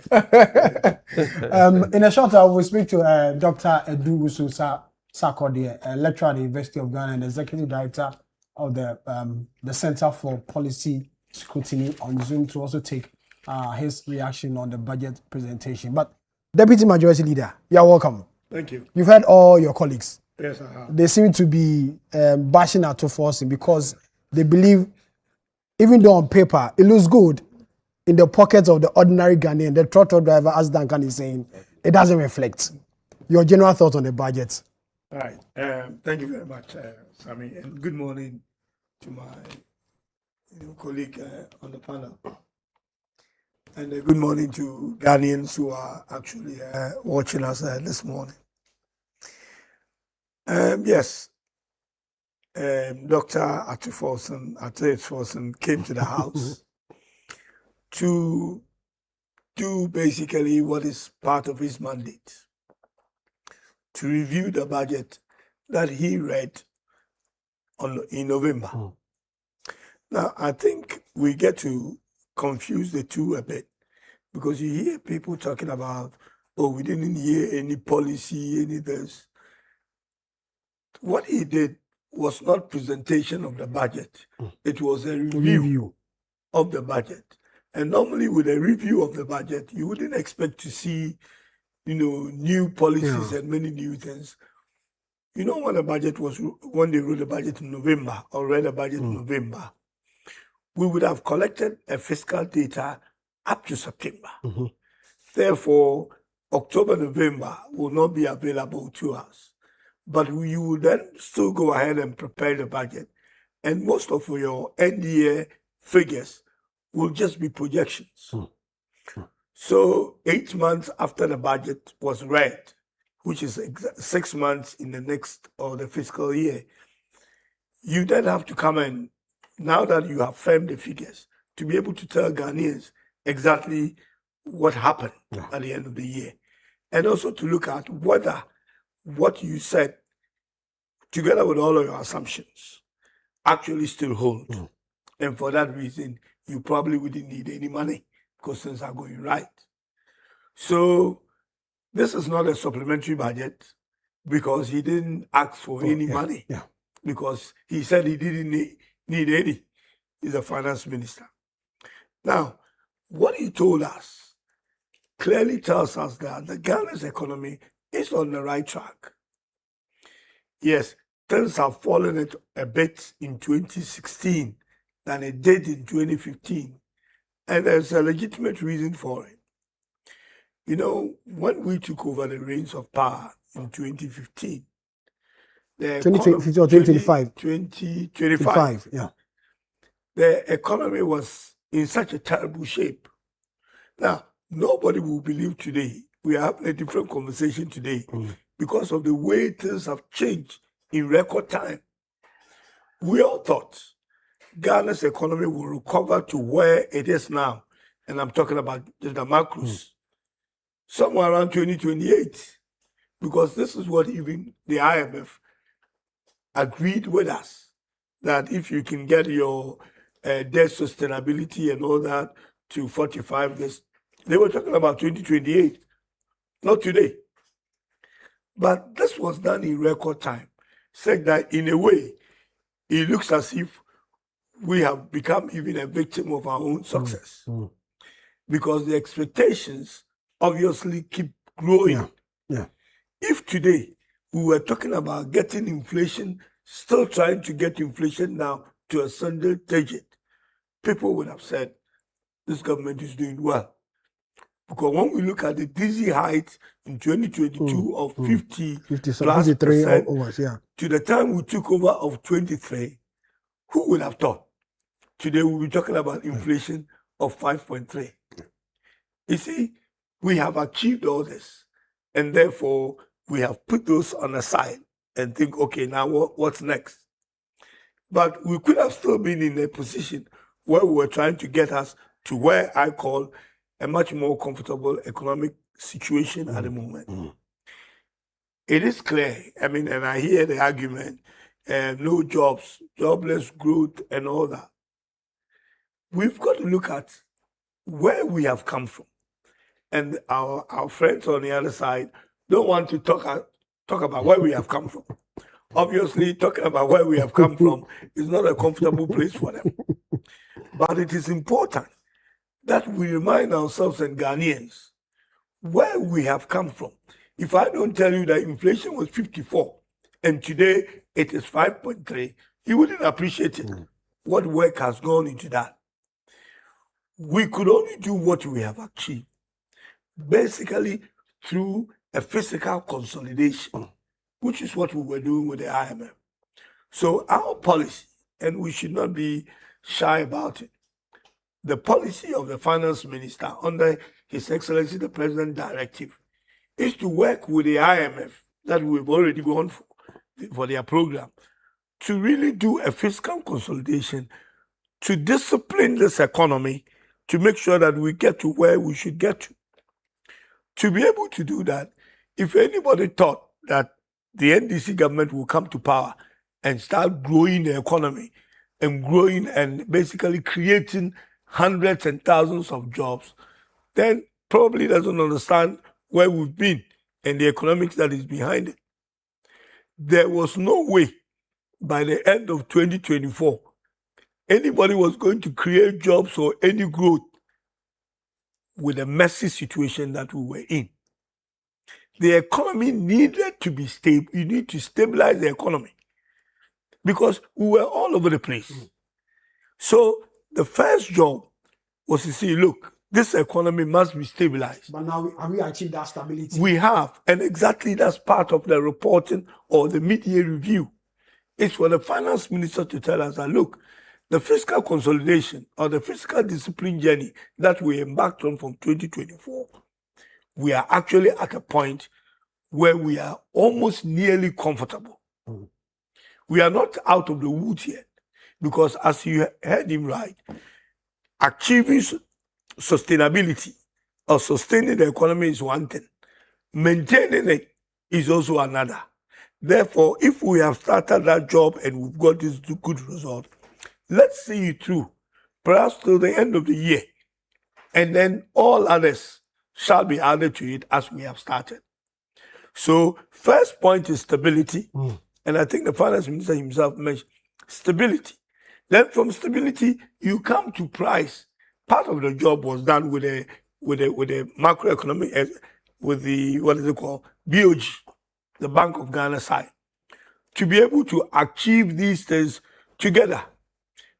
In a short while, we'll speak to Dr. Edu Sakode, lecturer at the University of Ghana and executive director of the Center for Policy Scrutiny on Zoom, to also take his reaction on the budget presentation. But Deputy Majority Leader, you're welcome. Thank you. You've heard all your colleagues. Yes, I have. They seem to be bashing Ato forcing because they believe, even though on paper it looks good, in the pockets of the ordinary Ghanaian, the trotto driver, as Duncan is saying, it doesn't reflect. Your general thoughts on the budget? All right. Thank you very much, Sammi, and good morning to my colleague on the panel. And good morning to Ghanaians who are actually watching us this morning. Yes, Dr. Ato Forson came to the House to do basically what is part of his mandate, to review the budget that he read in November. Now, I think we get to confuse the two a bit, because you hear people talking about, oh, we didn't hear any policy, any this. What he did was not presentation of the budget. It was a review of the budget. And normally with a review of the budget, you wouldn't expect to see, new policies and many new things. When when they wrote the budget in November, or read the budget in November, we would have collected a fiscal data up to September. Therefore, October, November will not be available to us. But you will then still go ahead and prepare the budget. And most of your end year figures will just be projections. So 8 months after the budget was read, which is 6 months in the next or the fiscal year, you then have to come in, now that you have firmed the figures, to be able to tell Ghanaians exactly what happened at the end of the year. And also to look at whether what you said, together with all of your assumptions, actually still hold. And for that reason, you probably wouldn't need any money, because things are going right. So this is not a supplementary budget, because he didn't ask for any money, because he said he didn't need any. He's a finance minister. Now, what he told us clearly tells us that the Ghana's economy is on the right track. Yes, things have fallen a bit in 2016 than it did in 2015. And there's a legitimate reason for it. When we took over the reins of power in 2015, 2015 or 2025? 2025, yeah. The economy was in such a terrible shape. Now, nobody will believe today. We are having a different conversation today because of the way things have changed in record time. We all thought Ghana's economy will recover to where it is now. And I'm talking about just the macros. Somewhere around 2028. Because this is what even the IMF agreed with us. That if you can get your debt sustainability and all that to 45, they were talking about 2028. Not today. But this was done in record time. Said that in a way, it looks as if we have become even a victim of our own success. Because the expectations obviously keep growing. If today we were talking about getting inflation, still trying to get inflation now to a single digit, people would have said, this government is doing well. Because when we look at the dizzy height in 2022 of 50 plus percent, overs, to the time we took over of 23, Who would have thought? Today we'll be talking about inflation of 5.3. You see, we have achieved all this, and therefore we have put those on the side and think, okay, now what's next? But we could have still been in a position where we were trying to get us to where I call a much more comfortable economic situation at the moment. It is clear, I mean, and I hear the argument, no jobs, jobless growth and all that. We've got to look at where we have come from. And our friends on the other side don't want to talk about where we have come from. Obviously, talking about where we have come from is not a comfortable place for them. But it is important that we remind ourselves and Ghanaians where we have come from. If I don't tell you that inflation was 54 and today it is 5.3, you wouldn't appreciate it. What work has gone into that? We could only do what we have achieved, basically through a fiscal consolidation, which is what we were doing with the IMF. So our policy, and we should not be shy about it, the policy of the finance minister under His Excellency the President directive is to work with the IMF that we've already gone for their program to really do a fiscal consolidation to discipline this economy to make sure that we get to where we should get to. To be able to do that, if anybody thought that the NDC government will come to power and start growing the economy and growing and basically creating hundreds and thousands of jobs, then probably doesn't understand where we've been and the economics that is behind it. There was no way by the end of 2024 anybody was going to create jobs or any growth with a messy situation that we were in. The economy needed to be stable. You need to stabilize the economy because we were all over the place. So the first job was to say, look, this economy must be stabilized. But now, have we achieved that stability? We have, and exactly that's part of the reporting or the mid-year review. It's for the finance minister to tell us that, look, the fiscal consolidation or the fiscal discipline journey that we embarked on from 2024, we are actually at a point where we are almost nearly comfortable. We are not out of the woods yet, because as you heard him right, achieving sustainability or sustaining the economy is one thing. Maintaining it is also another. Therefore, if we have started that job and we've got this good result, let's see it through, perhaps till the end of the year. And then all others shall be added to it as we have started. So first point is stability. And I think the finance minister himself mentioned stability. Then from stability, you come to price. Part of the job was done with a macroeconomic, with the, what is it called, BOG, the Bank of Ghana side, to be able to achieve these things together.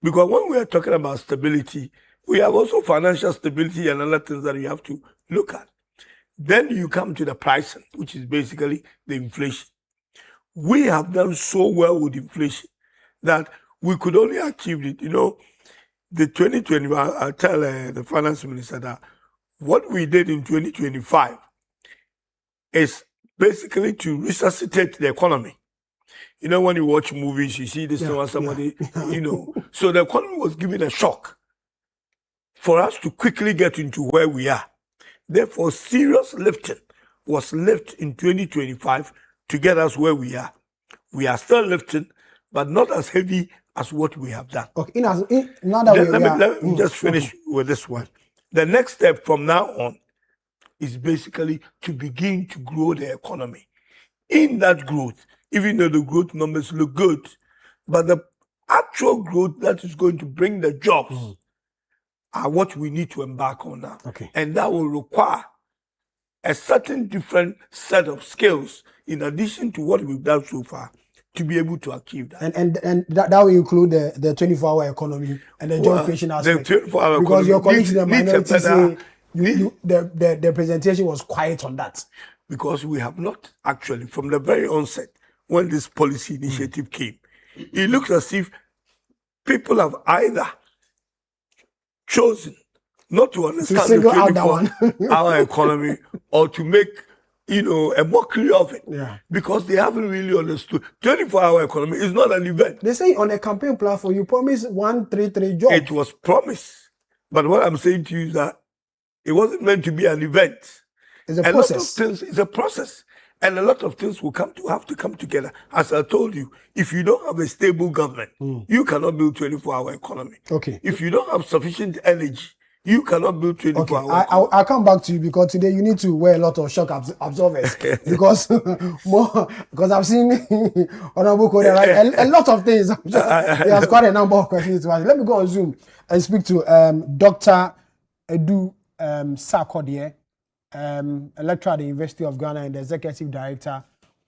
Because when we are talking about stability, we have also financial stability and other things that you have to look at. Then you come to the pricing, which is basically the inflation. We have done so well with inflation that we could only achieve it. You know, the 2020, I'll tell the finance minister that what we did in 2025 is basically to resuscitate the economy. You know, when you watch movies, you see this thing when somebody, you know. So the economy was given a shock for us to quickly get into where we are. Therefore, serious lifting was lifted in 2025 to get us where we are. We are still lifting, but not as heavy as what we have done. Okay, now that let me just finish with this one. The next step from now on is basically to begin to grow the economy. In that growth, even though the growth numbers look good, but the actual growth that is going to bring the jobs are what we need to embark on now. Okay. And that will require a certain different set of skills in addition to what we've done so far to be able to achieve that. And that will include the 24-hour economy and the job creation aspect. The 24-hour because economy your colleagues in the minority say the presentation was quiet on that. Because we have not actually, from the very onset, when this policy initiative came, it looks as if people have either chosen not to understand the single out that one. 24-hour economy or to make, a mockery of it. Yeah. Because they haven't really understood. 24-hour economy is not an event. They say on a campaign platform, you promised 133 jobs. It was promised. But what I'm saying to you is that it wasn't meant to be an event. It's a process. Lot of things, it's a process. And a lot of things will have to come together. As I told you, if you don't have a stable government, you cannot build 24-hour economy. Okay. If you don't have sufficient energy, you cannot build 24-hour. I'll come back to you because today you need to wear a lot of shock absorbers because I've seen Honorable Korea, right? A lot of things. He has quite a number of questions to ask. Let me go on Zoom and speak to Dr. Edu Sarkodie, a lecturer at the University of Ghana and the Executive Director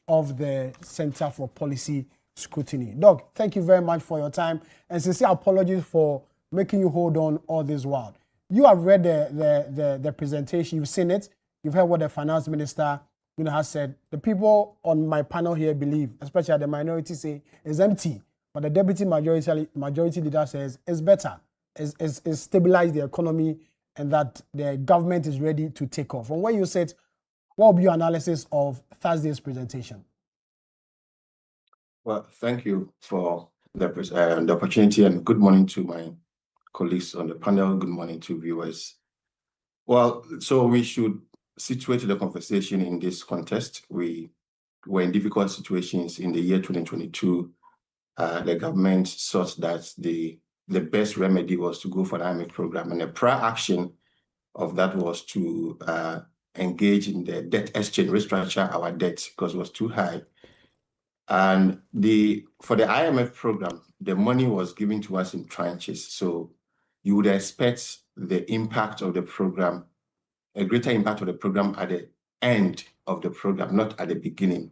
of the Center for Policy Scrutiny. Doc, thank you very much for your time and sincere apologies for making you hold on all this while. You have read the presentation, you've seen it, you've heard what the finance minister has said. The people on my panel here believe, especially the minority, say it's empty, but the deputy majority leader says it's better, it's stabilized the economy and that the government is ready to take off. From where you said, what will be your analysis of Thursday's presentation? Well, thank you for the opportunity and good morning to my colleagues on the panel. Good morning to viewers. Well, so we should situate the conversation in this context. We were in difficult situations in the year 2022. The government thought that the best remedy was to go for the IMF program, and the prior action of that was to engage in the debt exchange, restructure our debt because it was too high. And for the IMF program, the money was given to us in tranches. So you would expect the impact of the program, a greater impact of the program at the end of the program, not at the beginning.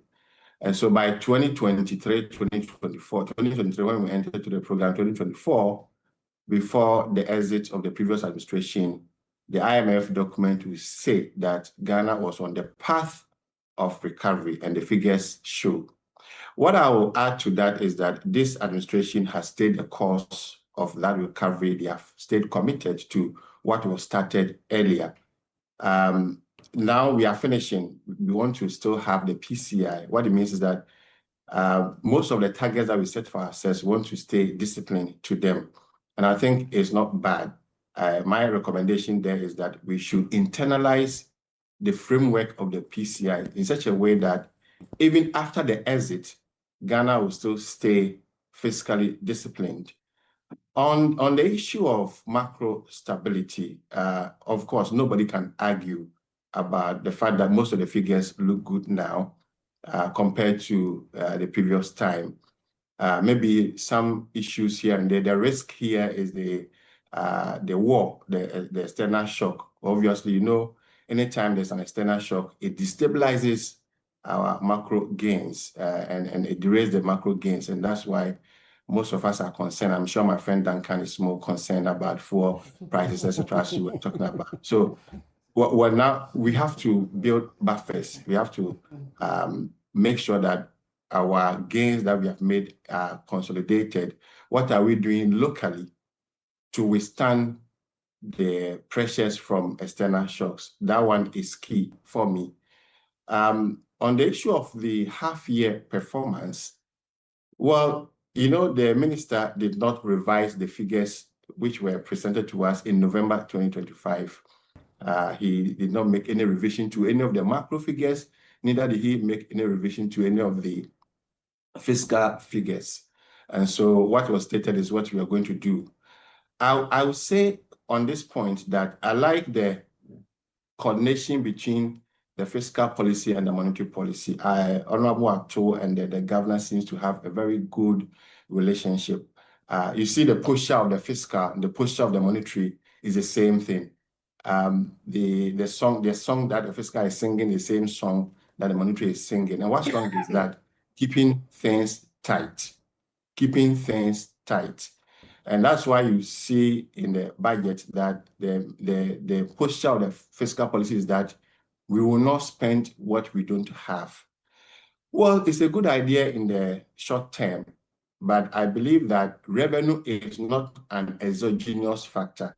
And so by 2023, 2023, when we entered to the program, 2024, before the exit of the previous administration, the IMF document will say that Ghana was on the path of recovery, and the figures show. What I will add to that is that this administration has stayed the course of that recovery. They have stayed committed to what was started earlier. Now we are finishing. We want to still have the PCI. What it means is that most of the targets that we set for ourselves, we want to stay disciplined to them. And I think it's not bad. My recommendation there is that we should internalize the framework of the PCI in such a way that even after the exit, Ghana will still stay fiscally disciplined. On the issue of macro stability, of course, nobody can argue about the fact that most of the figures look good now compared to the previous time. Maybe some issues here and there. The risk here is the war, the external shock. Obviously, anytime there's an external shock, it destabilizes our macro gains and it derails the macro gains, and that's why most of us are concerned. I'm sure my friend Duncan is more concerned about fuel prices, etc., as you were talking about. So, well, now we have to build buffers. We have to make sure that our gains that we have made are consolidated. What are we doing locally to withstand the pressures from external shocks? That one is key for me. On the issue of the half-year performance, well, the minister did not revise the figures which were presented to us in November 2025. He did not make any revision to any of the macro figures, neither did he make any revision to any of the fiscal figures. And so what was stated is what we are going to do. I would say on this point that I like the coordination between the fiscal policy and the monetary policy. Honorable Atto and the governor seems to have a very good relationship. You see the posture of the fiscal and the posture of the monetary is the same thing. The song that the fiscal is singing, the same song that the monetary is singing. And what's wrong is that keeping things tight. And that's why you see in the budget that the posture of the fiscal policy is that we will not spend what we don't have. Well, it's a good idea in the short term, But I believe that revenue is not an exogenous factor.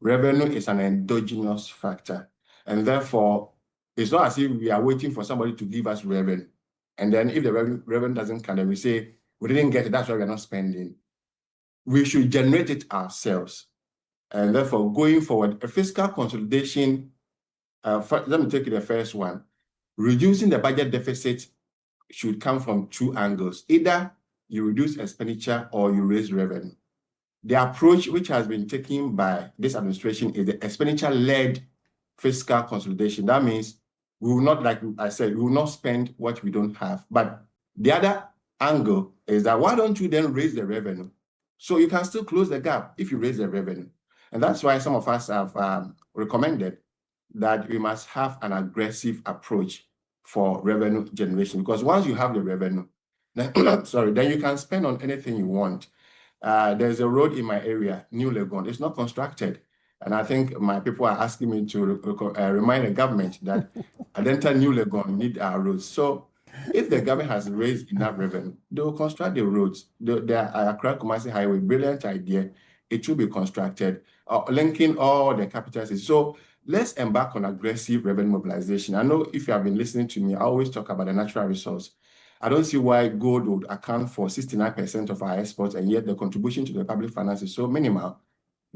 Revenue is an endogenous factor. And therefore, it's not as if we are waiting for somebody to give us revenue. And then if the revenue doesn't come, then we say, we didn't get it, that's why we're not spending. We should generate it ourselves. And therefore, going forward, a fiscal consolidation, let me take the first one. Reducing the budget deficit should come from two angles. Either you reduce expenditure or you raise revenue. The approach which has been taken by this administration is the expenditure-led fiscal consolidation. That means we will not, like I said, we will not spend what we don't have. But the other angle is that why don't you then raise the revenue? So you can still close the gap if you raise the revenue. And that's why some of us have recommended that we must have an aggressive approach for revenue generation. Because once you have the revenue, then, then you can spend on anything you want. There's a road in my area, New Legon. It's not constructed. And I think my people are asking me to remind the government that Adenta New Legon need our roads. So if the government has raised enough revenue, they will construct the roads. The Accra Kumasi Highway, brilliant idea. It should be constructed, linking all the capital cities. So let's embark on aggressive revenue mobilization. I know if you have been listening to me, I always talk about the natural resource. I don't see why gold would account for 69% of our exports, and yet the contribution to the public finance is so minimal.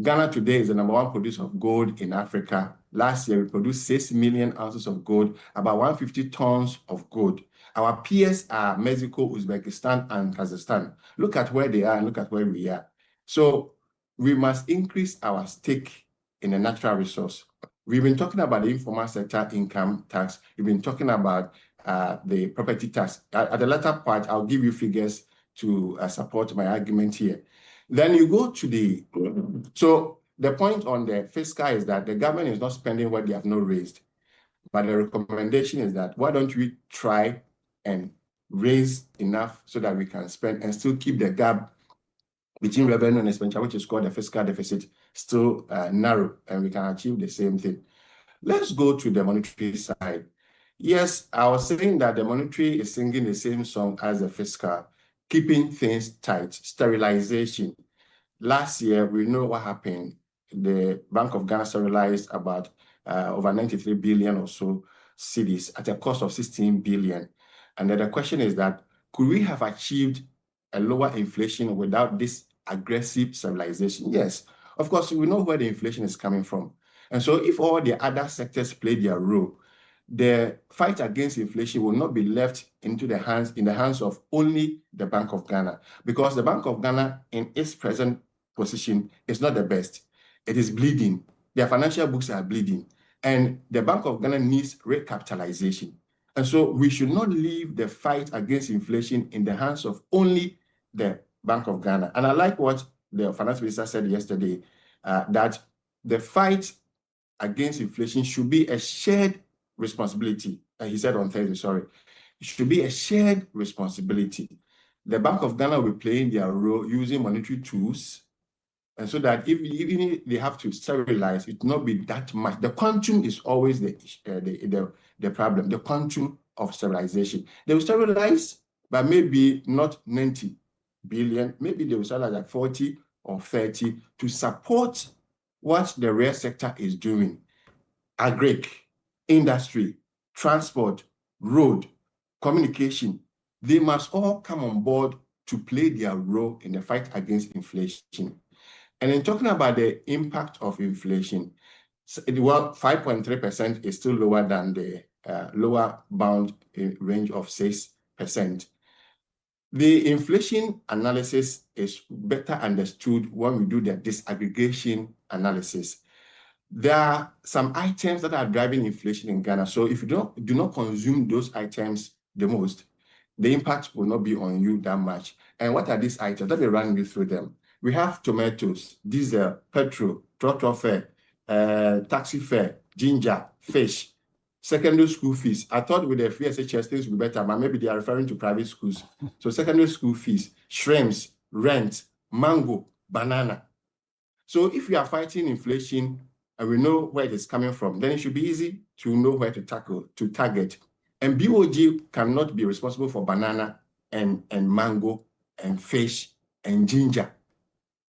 Ghana today is the #1 producer of gold in Africa. Last year, we produced 6 million ounces of gold, about 150 tons of gold. Our peers are Mexico, Uzbekistan, and Kazakhstan. Look at where they are and look at where we are. So we must increase our stake in the natural resource. We've been talking about the informal sector income tax. We've been talking about the property tax. At the latter part, I'll give you figures to support my argument here. Then you go to so the point on the fiscal is that the government is not spending what they have not raised. But the recommendation is that why don't we try and raise enough so that we can spend and still keep the gap between revenue and expenditure, which is called the fiscal deficit, still narrow, and we can achieve the same thing. Let's go to the monetary side. Yes, I was saying that the monetary is singing the same song as the fiscal, keeping things tight, sterilization. Last year, we know what happened. The Bank of Ghana sterilized about over 93 billion or so cedis at a cost of 16 billion. And then the question is that, could we have achieved a lower inflation without this aggressive stabilization? Yes, of course, we know where the inflation is coming from. And so if all the other sectors play their role, the fight against inflation will not be left in the hands of only the Bank of Ghana, because the Bank of Ghana in its present position is not the best. It is bleeding. Their financial books are bleeding. And the Bank of Ghana needs recapitalization. And so we should not leave the fight against inflation in the hands of only the Bank of Ghana. And I like what the finance minister said yesterday, that the fight against inflation should be a shared responsibility. He said on Thursday, sorry. It should be a shared responsibility. The Bank of Ghana will be playing their role using monetary tools, and so that even if they have to sterilize, it will not be that much. The quantum is always the problem, the quantum of sterilization. They will sterilize, but maybe not 90 billion. Maybe they will sterilize at 40 or 30 to support what the real sector is doing. Agric, industry, transport, road, communication, they must all come on board to play their role in the fight against inflation. And in talking about the impact of inflation, well, 5.3% is still lower than the lower bound range of 6%. The inflation analysis is better understood when we do the disaggregation analysis. There are some items that are driving inflation in Ghana. So if you do not consume those items the most, the impact will not be on you that much. And what are these items? Let me run you through them. We have tomatoes, diesel, petrol, trotro fare, taxi fare, ginger, fish, secondary school fees. I thought with the free SHS things would be better, but maybe they are referring to private schools. So secondary school fees, shrimps, rent, mango, banana. So if we are fighting inflation and we know where it is coming from, then it should be easy to know where to target. And BOG cannot be responsible for banana and mango and fish and ginger.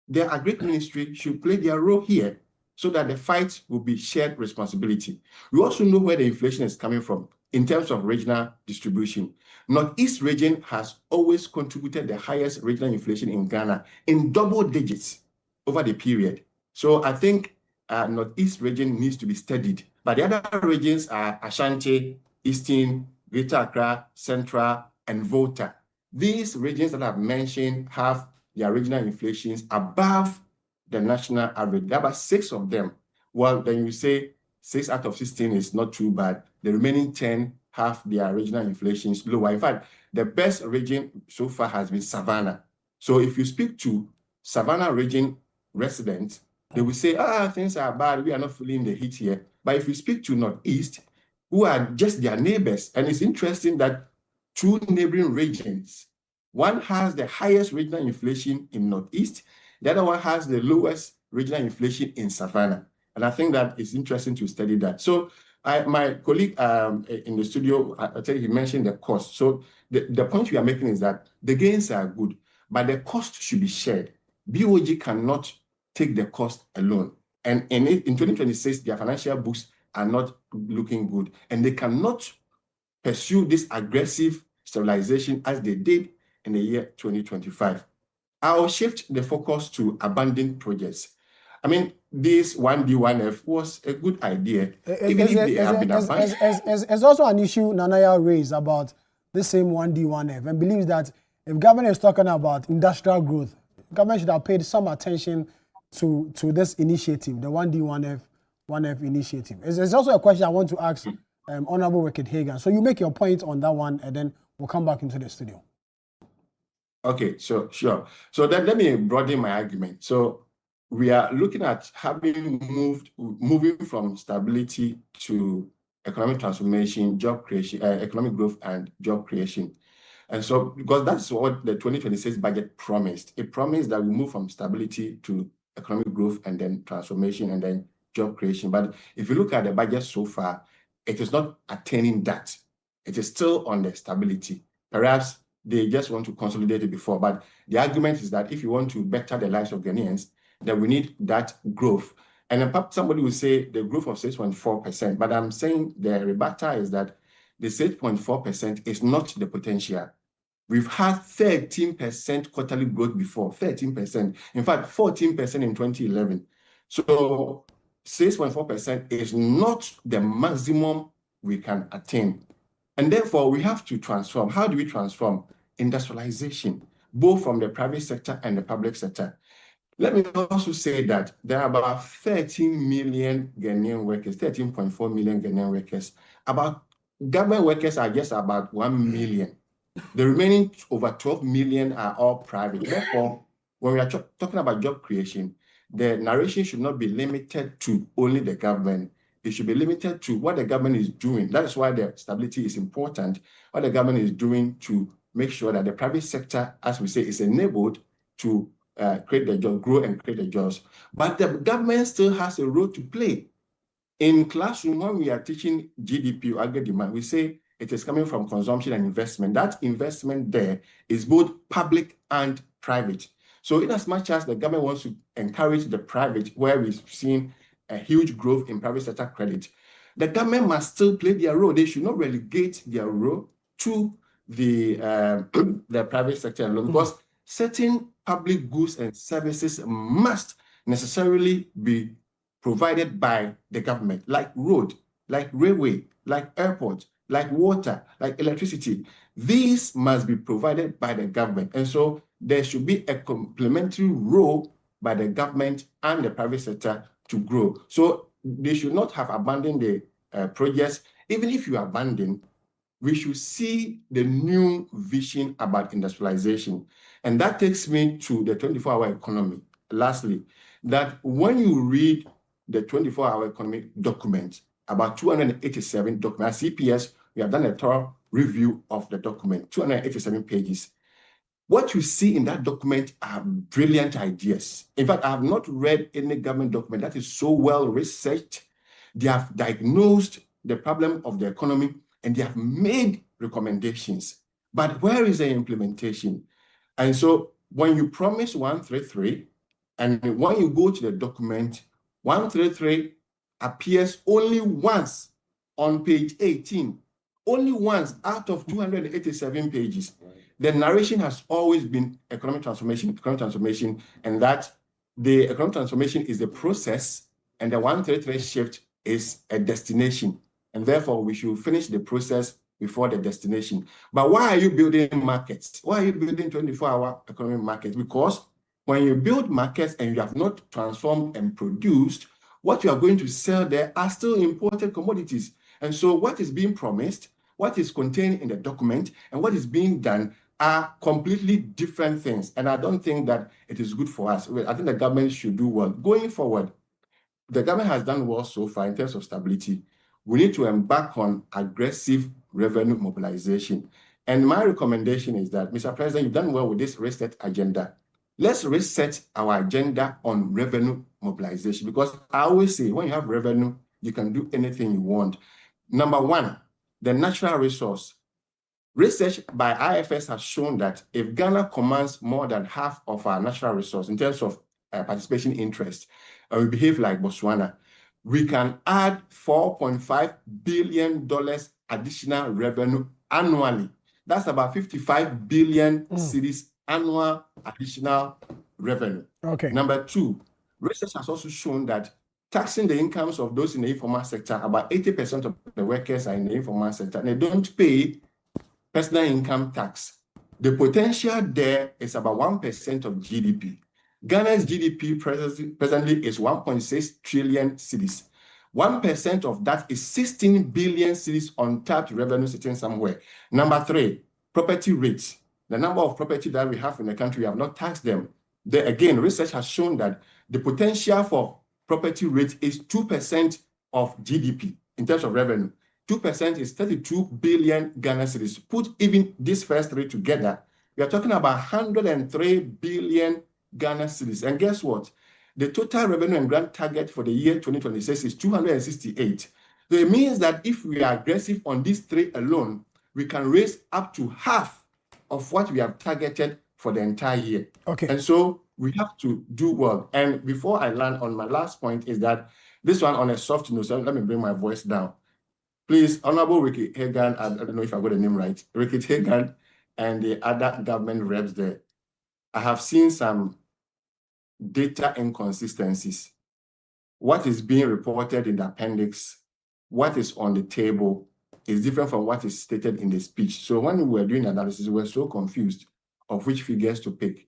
The Agri Ministry should play their role here so that the fight will be shared responsibility. We also know where the inflation is coming from in terms of regional distribution. Northeast region has always contributed the highest regional inflation in Ghana in double digits over the period. So I think Northeast region needs to be studied. But the other regions are Ashanti, Eastern, Greater Accra, Central, and Volta. These regions that I've mentioned have their regional inflations above the national average. There are about 6 of them. Well, then you say 6 out of 16 is not too bad. The remaining 10 have their regional inflations lower. In fact, the best region so far has been Savannah. So if you speak to Savannah region residents, they will say, things are bad, we are not feeling the heat here. But if you speak to Northeast, who are just their neighbors, and it's interesting that 2 neighboring regions, one has the highest regional inflation in Northeast, the other one has the lowest regional inflation in Savannah. And I think that it's interesting to study that. So my colleague in the studio, I tell you, he mentioned the cost. So the point we are making is that the gains are good, but the cost should be shared. BOG cannot take the cost alone. And in 2026, their financial books are not looking good. And they cannot pursue this aggressive stabilization as they did in the year 2025. I'll shift the focus to abandoned projects. I mean, this 1D1F was a good idea. There's also an issue Nanaya raised about the same 1D1F and believes that if government is talking about industrial growth, government should have paid some attention to this initiative, the 1D1F initiative. There's also a question I want to ask Honorable Wicked Hagan. So you make your point on that one, and then we'll come back into the studio. Okay, sure. So then let me broaden my argument. So we are looking at moving from stability to economic transformation, job creation, economic growth and job creation. And so, because that's what the 2026 budget promised. It promised that we move from stability to economic growth and then transformation and then job creation. But if you look at the budget so far, it is not attaining that. It is still on the stability. Perhaps they just want to consolidate it before. But the argument is that if you want to better the lives of Ghanaians, then we need that growth. And then somebody will say the growth of 6.4%. But I'm saying the rebuttal is that the 6.4% is not the potential. We've had 13% quarterly growth before, 13%. In fact, 14% in 2011. So 6.4% is not the maximum we can attain. And therefore, we have to transform. How do we transform? Industrialization, both from the private sector and the public sector. Let me also say that there are about 13 million Ghanaian workers, 13.4 million Ghanaian workers. About government workers are just about 1 million. The remaining over 12 million are all private. Therefore, when we are talking about job creation, the narration should not be limited to only the government. It should be limited to what the government is doing. That is why the stability is important. What the government is doing to make sure that the private sector, as we say, is enabled to create the job, grow and create the jobs. But the government still has a role to play. In classroom, when we are teaching GDP or aggregate demand, we say it is coming from consumption and investment. That investment there is both public and private. So in as much as the government wants to encourage the private, where we've seen a huge growth in private sector credit, the government must still play their role. They should not relegate their role to the private sector alone, because certain public goods and services must necessarily be provided by the government, like road, like railway, like airport, like water, like electricity. These must be provided by the government. And so there should be a complementary role by the government and the private sector to grow. So they should not have abandoned the projects. Even if you abandon, we should see the new vision about industrialization. And that takes me to the 24-hour economy. Lastly, that when you read the 24-hour economy document, about 287 documents, CPS, we have done a thorough review of the document, 287 pages. What you see in that document are brilliant ideas. In fact, I have not read any government document that is so well researched. They have diagnosed the problem of the economy and they have made recommendations. But where is the implementation? And so when you promise 133, and when you go to the document, 133 appears only once on page 18, only once out of 287 pages. The narration has always been economic transformation, and that the economic transformation is the process, and the 133 shift is a destination. And therefore, we should finish the process before the destination. But why are you building markets? Why are you building 24-hour economic markets? Because when you build markets and you have not transformed and produced, what you are going to sell there are still imported commodities. And so what is being promised, what is contained in the document, and what is being done are completely different things. And I don't think that it is good for us. I think the government should do well. Going forward, the government has done well so far in terms of stability. We need to embark on aggressive revenue mobilization. And my recommendation is that, Mr. President, you've done well with this reset agenda. Let's reset our agenda on revenue mobilization, because I always say when you have revenue, you can do anything you want. Number one, the natural resource. Research by IFS has shown that if Ghana commands more than half of our natural resource in terms of participation interest, and we behave like Botswana, we can add $4.5 billion additional revenue annually. That's about 55 billion cedis annual additional revenue. Okay. Number two, research has also shown that taxing the incomes of those in the informal sector, about 80% of the workers are in the informal sector, and they don't pay personal income tax. The potential there is about 1% of GDP. Ghana's GDP presently is 1.6 trillion cedis. 1% of that is 16 billion cedis untapped revenue sitting somewhere. Number three, property rates. The number of property that we have in the country, we have not taxed them. There again, research has shown that the potential for property rate is 2% of GDP in terms of revenue. 2% is 32 billion Ghana cedis. Put even these first three together, we are talking about 103 billion Ghana cedis. And guess what? The total revenue and grant target for the year 2026 is 268. So it means that if we are aggressive on these three alone, we can raise up to half of what we have targeted for the entire year. Okay. And so we have to do well. And before I land on my last point is that this one on a soft note, so let me bring my voice down. Please, Honorable Ricky Hagan, I don't know if I got the name right, Ricky Hagan and the other government reps there, I have seen some data inconsistencies. What is being reported in the appendix, what is on the table is different from what is stated in the speech. So when we were doing analysis, we were so confused of which figures to pick.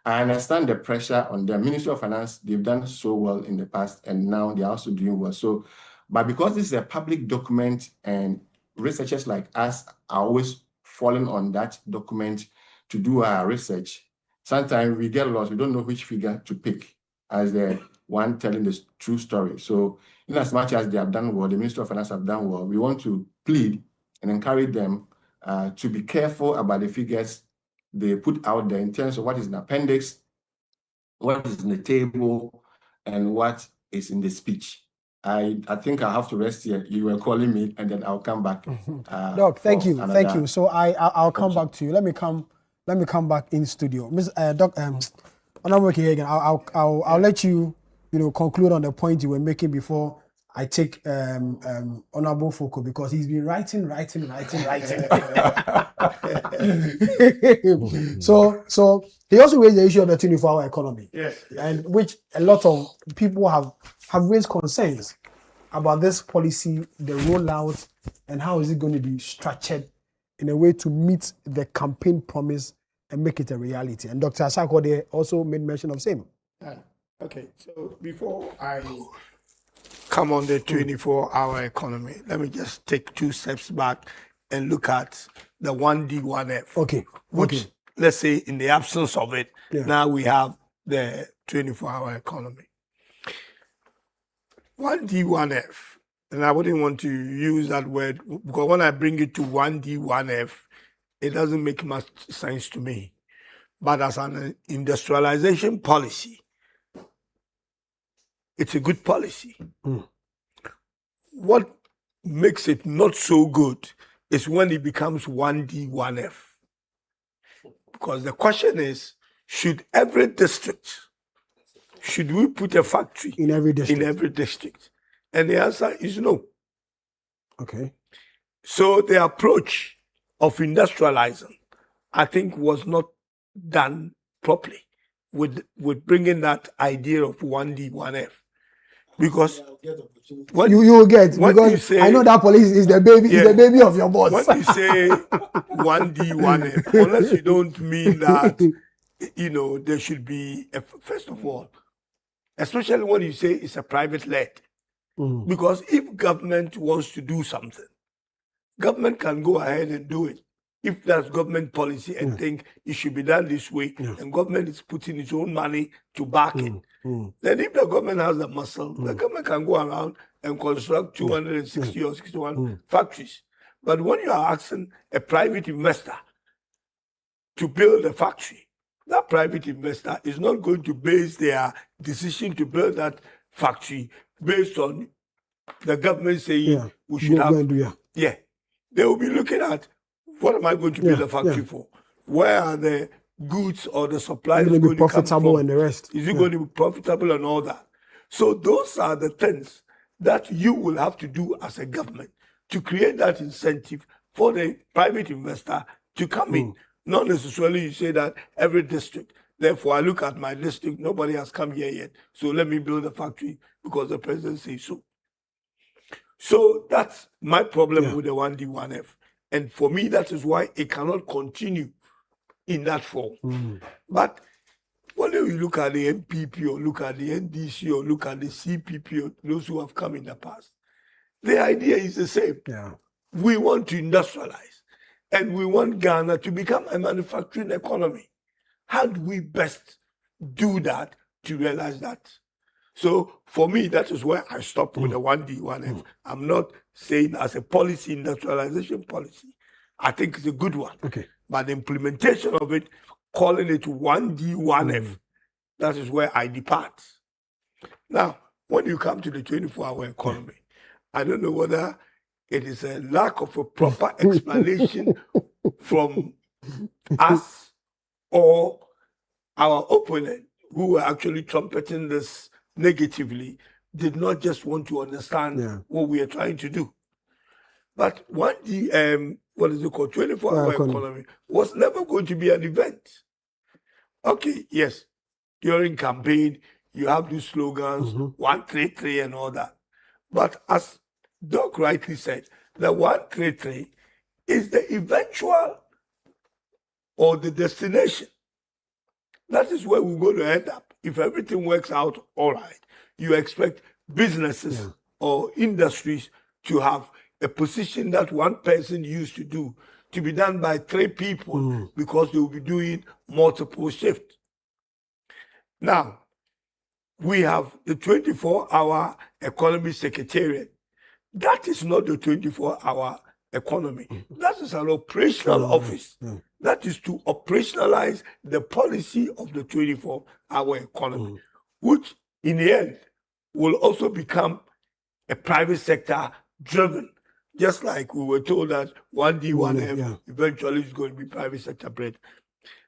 I understand the pressure on the Ministry of Finance. They've done so well in the past, and now they're also doing well. So, but because this is a public document and researchers like us are always falling on that document to do our research, sometimes we get lost. We don't know which figure to pick as the one telling the true story. So in as much as they have done well, the Ministry of Finance have done well, we want to plead and encourage them to be careful about the figures they put out there in terms of what is in the appendix, what is in the table, and what is in the speech. I think I have to rest here. You were calling me, and then I'll come back. Doc, thank you. So I'll come back to you. Let me come back in studio. Doc, Honorable Hagan, I'll let you conclude on the point you were making before I take Honorable Foko, because he's been writing. So he also raised the issue of the 24-hour economy. Yes. And which a lot of people have raised concerns about this policy, the rollout, and how is it going to be structured in a way to meet the campaign promise and make it a reality. And Dr. Asako there also made mention of same. Okay, so before I come on the 24-hour economy, let me just take 2 steps back and look at the 1D, 1F. Okay. Which, let's say, in the absence of it, now we have the 24-hour economy. 1D, 1F, and I wouldn't want to use that word, because when I bring it to 1D, 1F, it doesn't make much sense to me. But as an industrialization policy, it's a good policy. What makes it not so good is when it becomes 1D, 1F. Because the question is, should every district, should we put a factory in every district? In every district? And the answer is no. Okay. So the approach of industrializing, I think, was not done properly with bringing that idea of 1D, 1F. Because what you will get, because say, I know that police is the baby, is the baby of your boss. When you say 1D, 1F, unless you don't mean that, there should be, first of all, especially when you say it's a private led. Because if government wants to do something, government can go ahead and do it. If that's government policy and think it should be done this way, and government is putting its own money to back it, then if the government has the muscle, the government can go around and construct 260 or 61 factories. But when you are asking a private investor to build a factory, that private investor is not going to base their decision to build that factory based on the government saying we should have. They will be looking at, what am I going to build a factory for? Where are the goods or the supplies going to be profitable and the rest? Is it going to be profitable and all that? So those are the things that you will have to do as a government to create that incentive for the private investor to come in. Not necessarily you say that every district. Therefore, I look at my district, nobody has come here yet, so let me build a factory because the president says so. So that's my problem with the 1D, 1F. And for me, that is why it cannot continue in that form. But when you look at the MPP or look at the NDC or look at the CPP or those who have come in the past, the idea is the same. We want to industrialize and we want Ghana to become a manufacturing economy. How do we best do that to realize that? So for me, that is where I stop with the 1D, 1F. I'm not saying as a policy, industrialization policy. I think it's a good one. But the implementation of it, calling it 1D, 1F, that is where I depart. Now, when you come to the 24-hour economy, I don't know whether it is a lack of a proper explanation from us or our opponent, who were actually trumpeting this negatively, did not just want to understand what we are trying to do. But when the 24-hour economy was never going to be an event. Okay, yes, during campaign, you have these slogans, 133 and all that. But as Doc rightly said, the 133 is the eventual or the destination. That is where we're going to end up. If everything works out all right, you expect businesses or industries to have a position that one person used to do to be done by 3 people because they will be doing multiple shifts. Now, we have the 24-hour economy secretariat. That is not the 24-hour economy. That is an operational office. That is to operationalize the policy of the 24-hour economy, which in the end will also become a private sector driven, just like we were told that 1D, 1F eventually is going to be private sector bread.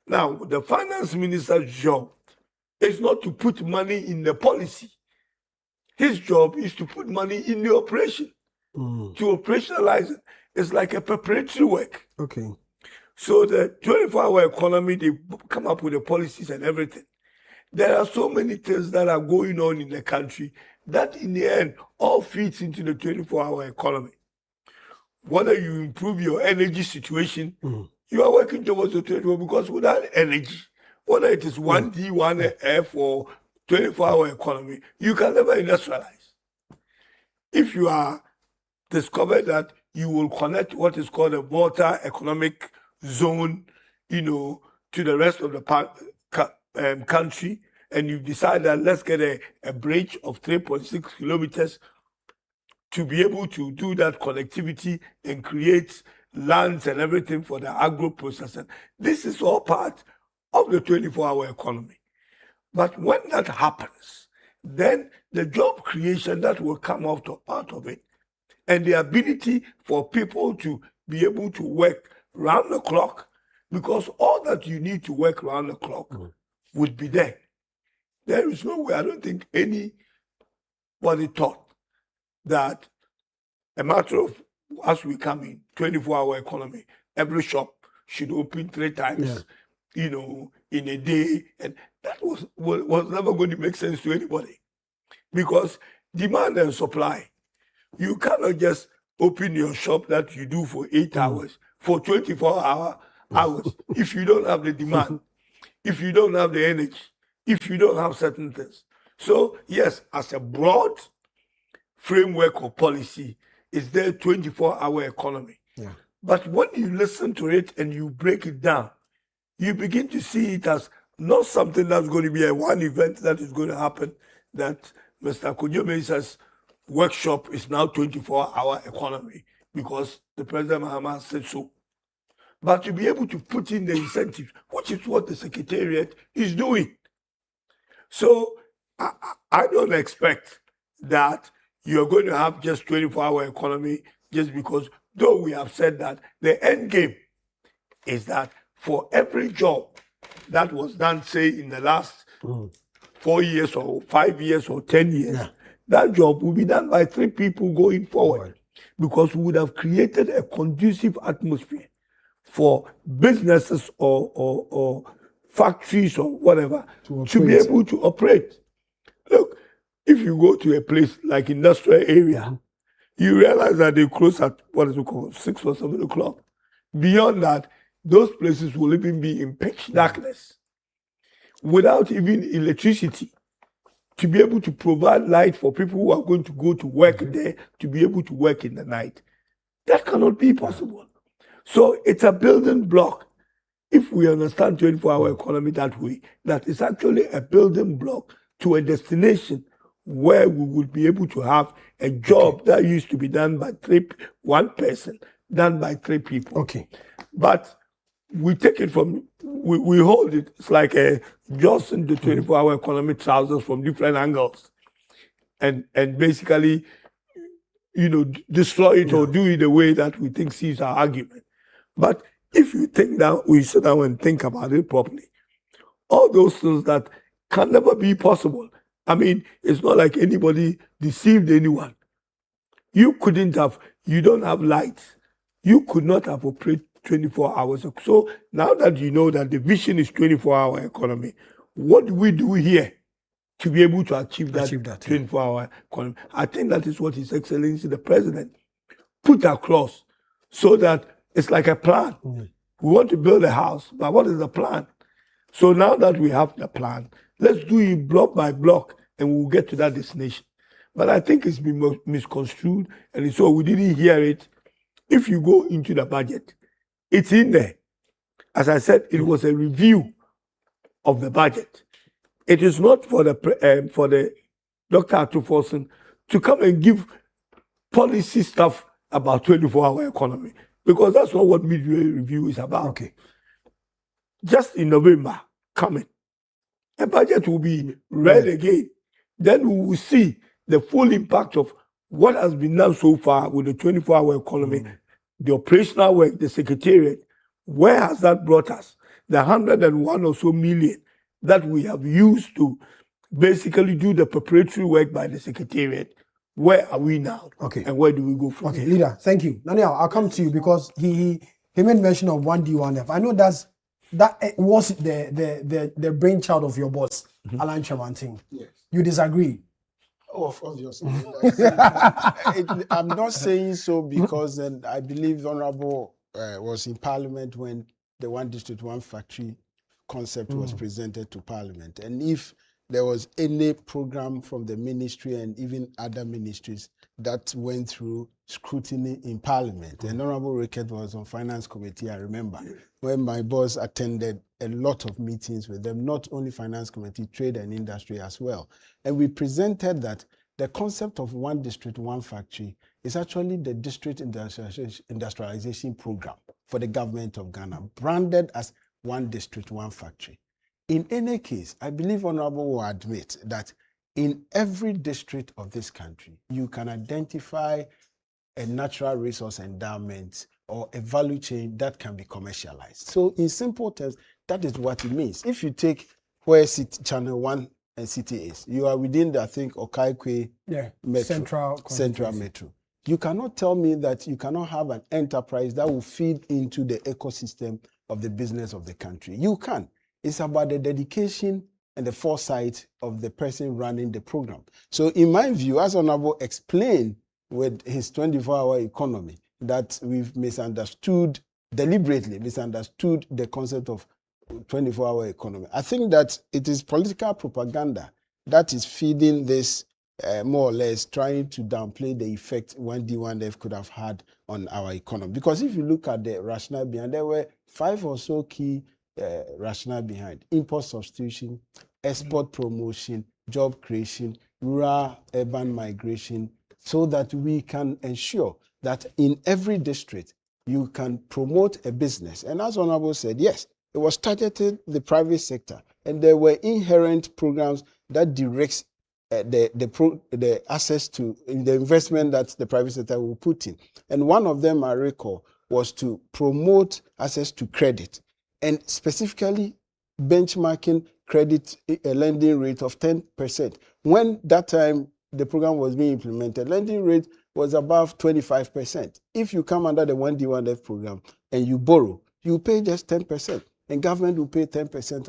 Now, the finance minister's job is not to put money in the policy. His job is to put money in the operation. To operationalize it. It's like a preparatory work. So the 24-hour economy, they come up with the policies and everything. There are so many things that are going on in the country that in the end all feeds into the 24-hour economy. Whether you improve your energy situation, you are working towards the 24, because without energy, whether it is 1D, 1F or 24-hour economy, you can never industrialize. If you are discovered that you will connect what is called a multi-economic zone, to the rest of the country, and you decide that let's get a bridge of 3.6 kilometers to be able to do that connectivity and create lands and everything for the agro-processing. This is all part of the 24-hour economy. But when that happens, then the job creation that will come out of it, and the ability for people to be able to work round the clock, because all that you need to work around the clock would be there. There is no way, I don't think anybody thought that a matter of, as we come in, 24-hour economy, every shop should open 3 times, in a day. And that was never going to make sense to anybody. Because demand and supply, you cannot just open your shop that you do for 8 hours, for 24 hours, if you don't have the demand, if you don't have the energy, if you don't have certain things. So yes, as a broad framework of policy, is there 24-hour economy. But when you listen to it and you break it down, you begin to see it as not something that's going to be a one event that is going to happen, that Mr. Kunyomesa's workshop is now 24-hour economy because the President Mahama said so. But to be able to put in the incentives, which is what the Secretariat is doing. So I don't expect that you're going to have just 24-hour economy just because, though we have said that the end game is that for every job that was done, say, in the last 4 years or 5 years or 10 years, that job will be done by 3 people going forward, because we would have created a conducive atmosphere for businesses or factories or whatever to be able to operate. Look, if you go to a place like industrial area, you realize that they close at, 6 or 7 o'clock. Beyond that, those places will even be in pitch darkness, without even electricity, to be able to provide light for people who are going to go to work there, to be able to work in the night. That cannot be possible. So it's a building block. If we understand 24-hour economy that way, that is actually a building block to a destination where we would be able to have a job that used to be done by one person, done by 3 people. But we take it from, we hold it, it's like just in the 24-hour economy trousers from different angles. And basically, destroy it or do it the way that we think sees our argument. But if you think that we sit down and think about it properly, all those things that can never be possible. I mean, it's not like anybody deceived anyone. You don't have lights. You could not have operated 24 hours. So now that you know that the vision is 24-hour economy, what do we do here to be able to achieve that 24-hour economy? I think that is what His Excellency the President put across, so that it's like a plan. We want to build a house, but what is the plan? So now that we have the plan, let's do it block by block, and we'll get to that destination. But I think it's been misconstrued, and so we didn't hear it. If you go into the budget, it's in there. As I said, it was a review of the budget. It is not for the Dr. Atuforsen to come and give policy stuff about 24-hour economy, because that's not what mid-year review is about. Just in November coming, a budget will be read again. Then we will see the full impact of what has been done so far with the 24-hour economy, the operational work, the Secretariat. Where has that brought us? The 101 or so million that we have used to basically do the preparatory work by the Secretariat. Where are we now? And where do we go from here? Leader, thank you. Now I'll come to you, because he made mention of 1D, 1F. I know that was the brainchild of your boss, Alan Chairman. Yes. You disagree? Oh, obviously. I'm not saying so because I believe Honorable was in Parliament when the one district, one factory concept was presented to Parliament. And if there was any program from the ministry and even other ministries that went through scrutiny in Parliament, and Honorable Rickett was on Finance Committee, I remember, when my boss attended a lot of meetings with them, not only Finance Committee, Trade and Industry as well. And we presented that the concept of one district, one factory is actually the district industrialization program for the government of Ghana, branded as one district, one factory. In any case, I believe Honorable will admit that in every district of this country, you can identify a natural resource endowment or a value chain that can be commercialized. So in simple terms, that is what it means. If you take where Channel 1 and City is, you are within the, I think, Okaikwe Metro, Central Metro. You cannot tell me that you cannot have an enterprise that will feed into the ecosystem of the business of the country. You can. It's about the dedication and the foresight of the person running the program. So in my view, as Honorable explained with his 24-hour economy, that we've deliberately misunderstood the concept of 24-hour economy. I think that it is political propaganda that is feeding this, more or less trying to downplay the effect 1D1F could have had on our economy. Because if you look at the rationale behind, there were 5 or so key rationale behind: import substitution, export promotion, job creation, rural-urban migration, so that we can ensure that in every district you can promote a business. And as Honorable said, yes, it was targeted the private sector, and there were inherent programs that directs the access to the investment that the private sector will put in. And one of them, I recall, was to promote access to credit, and specifically benchmarking credit a lending rate of 10%. When that time the program was being implemented, lending rate was above 25%. If you come under the 1D1F program and you borrow, you pay just 10%, and government will pay 10%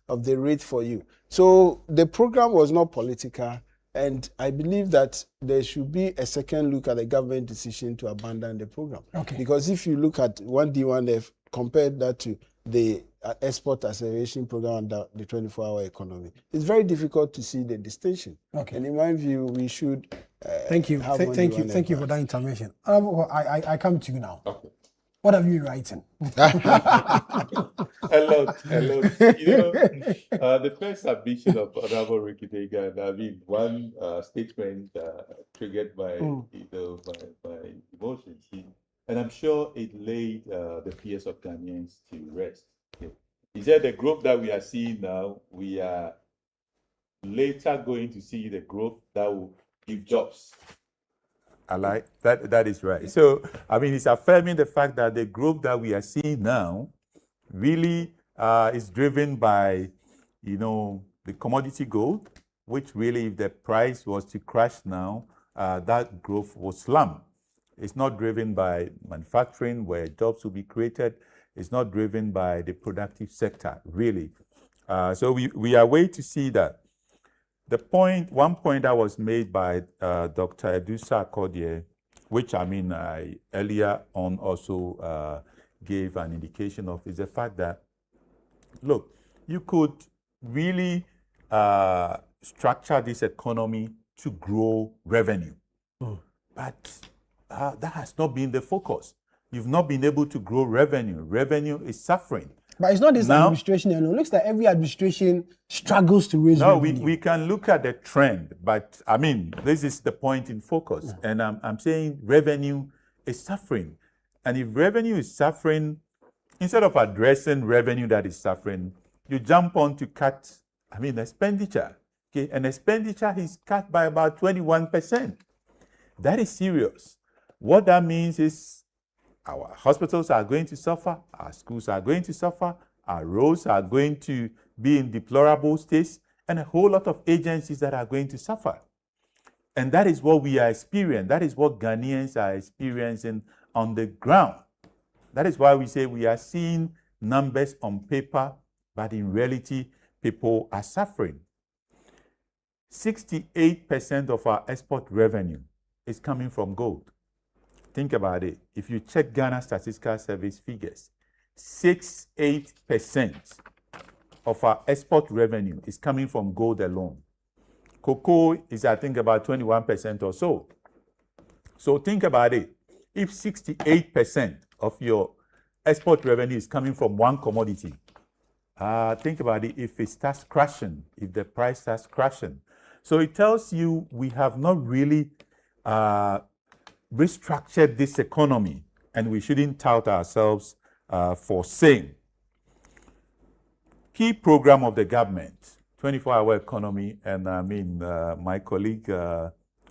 of the rate for you. So the program was not political, and I believe that there should be a second look at the government decision to abandon the program. Okay. Because if you look at 1D1F, compare that to the export acceleration program under the 24-hour economy, it's very difficult to see the distinction. Okay. And in my view, we should thank you for that intervention. I come to you now. Okay. What have you been writing? A lot. You know, the first submission of Honorable Ricky Tegan, I mean, one statement triggered my emotions. And I'm sure it laid the fears of Ghanaians to rest. Okay. He said the growth that we are seeing now, we are later going to see the growth that will give jobs. I like that. That is right. So, I mean, it's affirming the fact that the growth that we are seeing now really is driven by, the commodity gold, which really, if the price was to crash now, that growth will slump. It's not driven by manufacturing, where jobs will be created. It's not driven by the productive sector, really. So we are waiting to see that. One point that was made by Dr. Edusa Akodie, which I earlier on also gave an indication of, is the fact that, look, you could really structure this economy to grow revenue. But that has not been the focus. You've not been able to grow revenue. Revenue is suffering. But it's not this administration alone. It looks like every administration struggles to raise revenue. No, we can look at the trend, but this is the point in focus. Yeah. And I'm saying revenue is suffering. And if revenue is suffering, instead of addressing revenue that is suffering, you jump on to cut, expenditure. Okay, and expenditure is cut by about 21%. That is serious. What that means is our hospitals are going to suffer, our schools are going to suffer, our roads are going to be in deplorable states, and a whole lot of agencies that are going to suffer. And that is what we are experiencing. That is what Ghanaians are experiencing on the ground. That is why we say we are seeing numbers on paper, but in reality, people are suffering. 68% of our export revenue is coming from gold. Think about it. If you check Ghana Statistical Service figures, 68% of our export revenue is coming from gold alone. Cocoa is, I think, about 21% or so. So think about it. If 68% of your export revenue is coming from one commodity, think about it if it starts crashing, if the price starts crashing. So it tells you we have not really restructured this economy, and we shouldn't tout ourselves for saying. Key program of the government, 24-hour economy, and my colleague,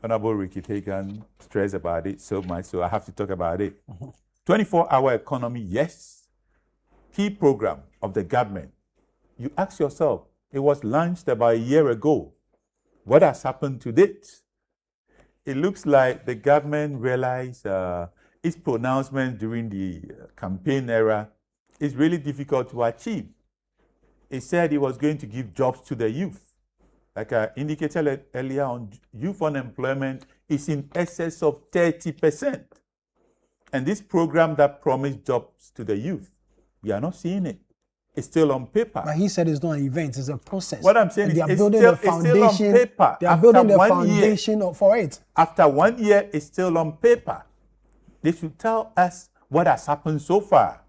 Honorable Ricky Tegan, stressed about it so much, so I have to talk about it. 24-hour economy, yes. Key program of the government. You ask yourself, it was launched about a year ago. What has happened to date? It looks like the government realized its pronouncement during the campaign era is really difficult to achieve. It said it was going to give jobs to the youth. Like I indicated earlier on, youth unemployment is in excess of 30%. And this program that promised jobs to the youth, we are not seeing it. It's still on paper. But he said it's not an event, it's a process. What I'm saying and is it's still on paper. They are building the foundation for it. After 1 year, it's still on paper. They should tell us what has happened so far.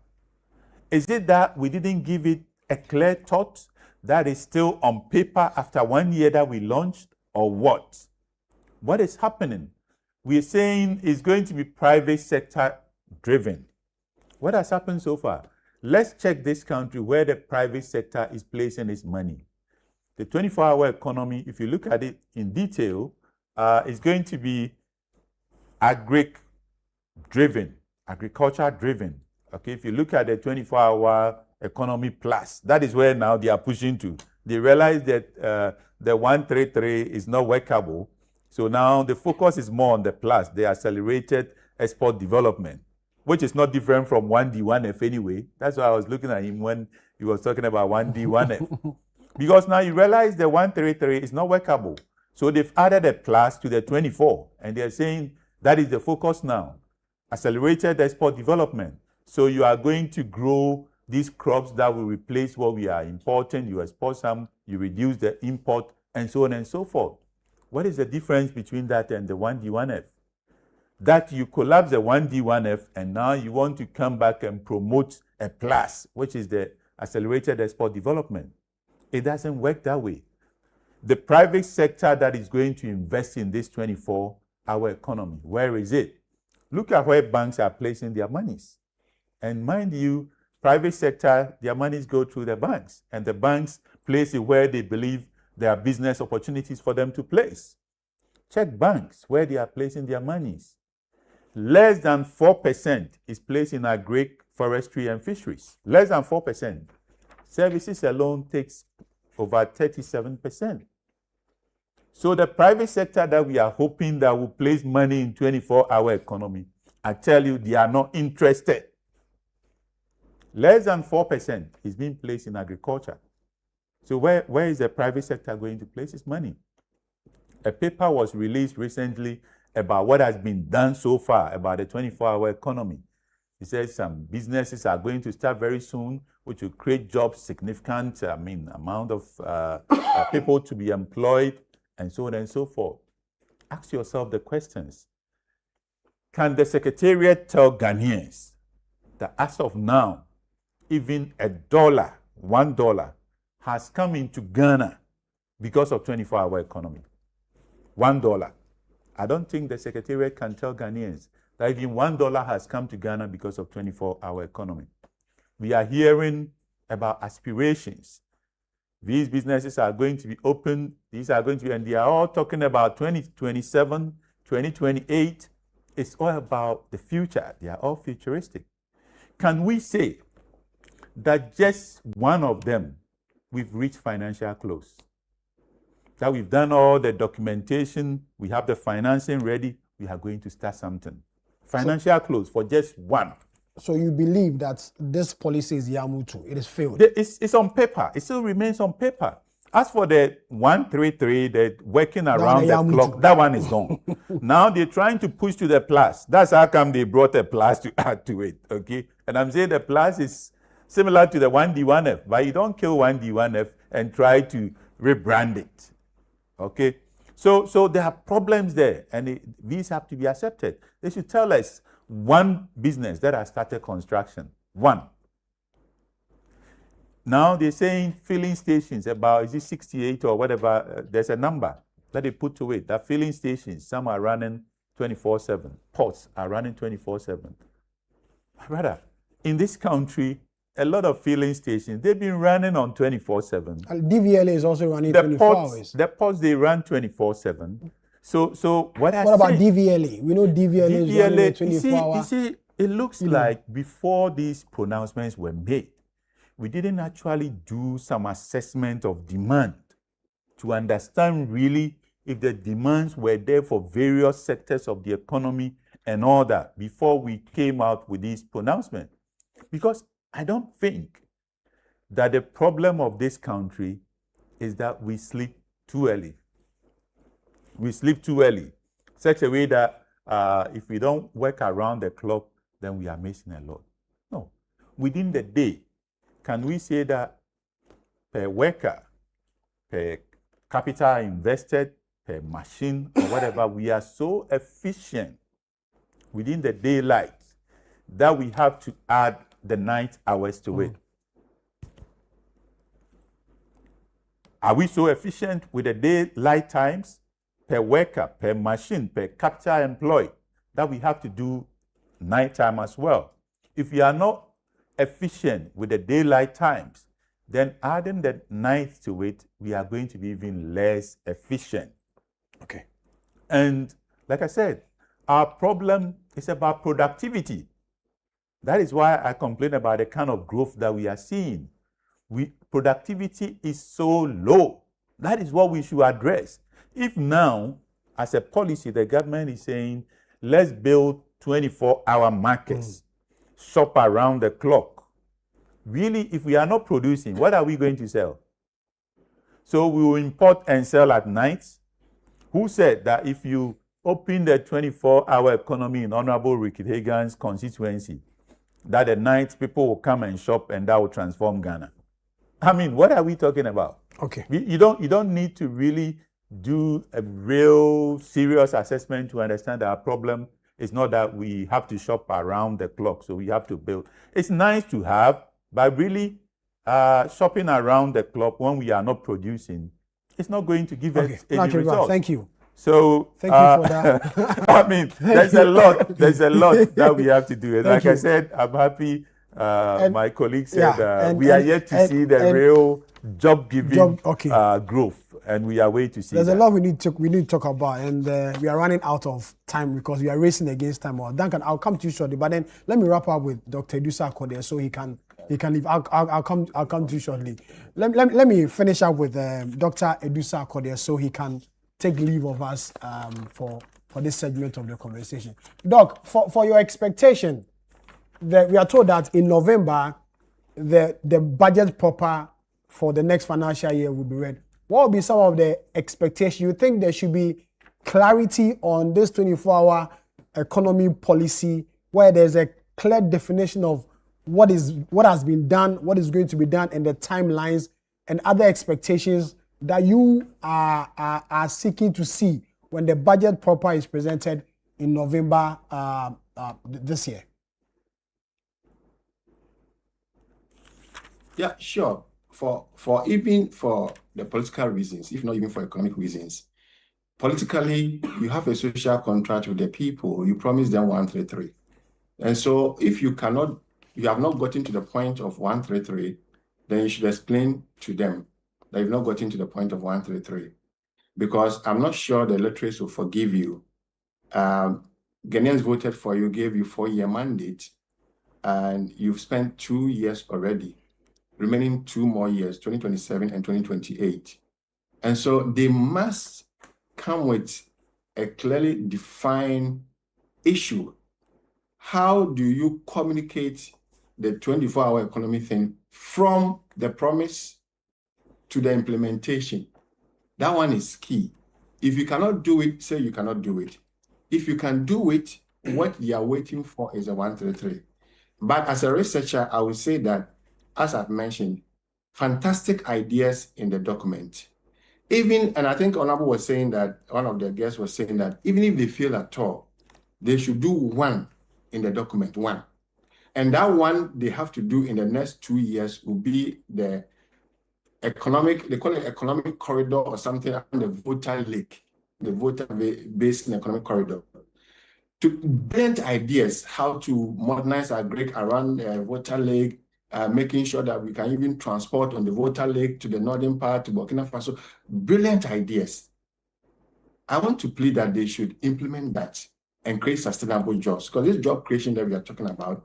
Is it that we didn't give it a clear thought that is still on paper after 1 year that we launched, or what? What is happening? We're saying it's going to be private sector driven. What has happened so far? Let's check this country where the private sector is placing its money. The 24-hour economy, if you look at it in detail, is going to be agriculture-driven. Okay, if you look at the 24-hour economy plus, that is where now they are pushing to. They realize that the 133 is not workable. So now the focus is more on the plus, the accelerated export development, which is not different from 1D, 1F anyway. That's why I was looking at him when he was talking about 1D, 1F. Because now you realize the 133 is not workable. So they've added a plus to the 24, and they're saying that is the focus now. Accelerated export development. So you are going to grow these crops that will replace what we are importing. You export some, you reduce the import, and so on and so forth. What is the difference between that and the 1D, 1F? That you collapse the 1D, 1F, and now you want to come back and promote a plus, which is the accelerated export development. It doesn't work that way. The private sector that is going to invest in this 24-hour economy, where is it? Look at where banks are placing their monies. And mind you, private sector, their monies go through the banks, and the banks place it where they believe there are business opportunities for them to place. Check banks, where they are placing their monies. Less than 4% is placed in agri, forestry, and fisheries. Less than 4%. Services alone takes over 37%. So the private sector that we are hoping that will place money in 24-hour economy, I tell you, they are not interested. Less than 4% is being placed in agriculture. So where is the private sector going to place its money? A paper was released recently about what has been done so far about the 24-hour economy. It says some businesses are going to start very soon, which will create jobs, significant amount of people to be employed, and so on and so forth. Ask yourself the questions. Can the Secretariat tell Ghanaians that as of now, even $1 has come into Ghana because of 24-hour economy? $1. I don't think the Secretariat can tell Ghanaians that even $1 has come to Ghana because of 24-hour economy. We are hearing about aspirations. These businesses are going to be open. These are going to be, and they are all talking about 2027, 2028. It's all about the future. They are all futuristic. Can we say that just one of them, we've reached financial close? That we've done all the documentation, we have the financing ready, we are going to start something. Financial close for just one. So you believe that this policy is Yamutu, it is failed? It's on paper. It still remains on paper. As for the 133, the working around the clock, that one is gone. Now they're trying to push to the plus. That's how come they brought a plus to add to it, okay? And I'm saying the plus is similar to the 1D, 1F, but you don't kill 1D, 1F and try to rebrand it, okay? So there are problems there, and these have to be accepted. They should tell us one business that has started construction, one. Now they're saying filling stations, about, is it 68 or whatever, there's a number that they put to it, that filling stations, some are running 24/7, ports are running 24/7. Rather, in this country, a lot of filling stations, they've been running on 24/7. DVLA is also running 24 hours. The ports, they run 24/7. So what about DVLA? We know DVLA is running 24 hours. You see, it looks like before these pronouncements were made, we didn't actually do some assessment of demand to understand really if the demands were there for various sectors of the economy and all that before we came out with these pronouncements. Because I don't think that the problem of this country is that we sleep too early. We sleep too early, such a way that if we don't work around the clock, then we are missing a lot. No. Within the day, can we say that per worker, per capital invested, per machine, or whatever, we are so efficient within the daylight that we have to add the night hours to it? Are we so efficient with the daylight times per worker, per machine, per capital employed that we have to do nighttime as well? If we are not efficient with the daylight times, then adding the night to it, we are going to be even less efficient. Okay. And like I said, our problem is about productivity. That is why I complain about the kind of growth that we are seeing. Productivity is so low. That is what we should address. If now, as a policy, the government is saying, let's build 24-hour markets, shop around the clock. Really, if we are not producing, what are we going to sell? So we will import and sell at night. Who said that if you open the 24-hour economy in Honorable Ricky Hagan's constituency, that at night people will come and shop and that will transform Ghana? I mean, what are we talking about? Okay. You don't need to really do a real serious assessment to understand that our problem is not that we have to shop around the clock, so we have to build. It's nice to have, but really shopping around the clock when we are not producing, it's not going to give us any results. Thank you. So thank you for that. I mean, there's a lot that we have to do. And like I said, I'm happy. My colleague said we are yet to see the real job-giving growth, and we are waiting to see. There's a lot we need to talk about, and we are running out of time because we are racing against time. Duncan, I'll come to you shortly, but then let me wrap up with Dr. Edosa Akodie so he can leave. I'll come to you shortly. Let me finish up with Dr. Edosa Akodie so he can take leave of us for this segment of the conversation. Doc, for your expectation, we are told that in November, the budget proper for the next financial year will be read. What will be some of the expectations? You think there should be clarity on this 24-hour economy policy where there's a clear definition of what has been done, what is going to be done, and the timelines and other expectations that you are seeking to see when the budget proper is presented in November this year? Yeah, sure. For even for the political reasons, if not even for economic reasons, politically, you have a social contract with the people. You promise them 133. And so if you have not gotten to the point of 133, then you should explain to them that you've not gotten to the point of 133. Because I'm not sure the electorates will forgive you. Ghanaians voted for you, gave you 4-year mandate, and you've spent 2 years already. Remaining 2 more years, 2027 and 2028. And so they must come with a clearly defined issue. How do you communicate the 24-hour economy thing from the promise to the implementation? That one is key. If you cannot do it, say you cannot do it. If you can do it, what you are waiting for is a 133. But as a researcher, I would say that, as I've mentioned, fantastic ideas in the document. And I think Honorable was saying that, one of the guests was saying that even if they fail at all, they should do one in the document, one. And that one they have to do in the next 2 years will be the economic, they call it economic corridor or something, the voter lake, the voter-based economic corridor. To blend ideas, how to modernize our grid around voter lake, making sure that we can even transport on the voter lake to the northern part, to Burkina Faso. Brilliant ideas. I want to plead that they should implement that. and create sustainable jobs. Because this job creation that we are talking about,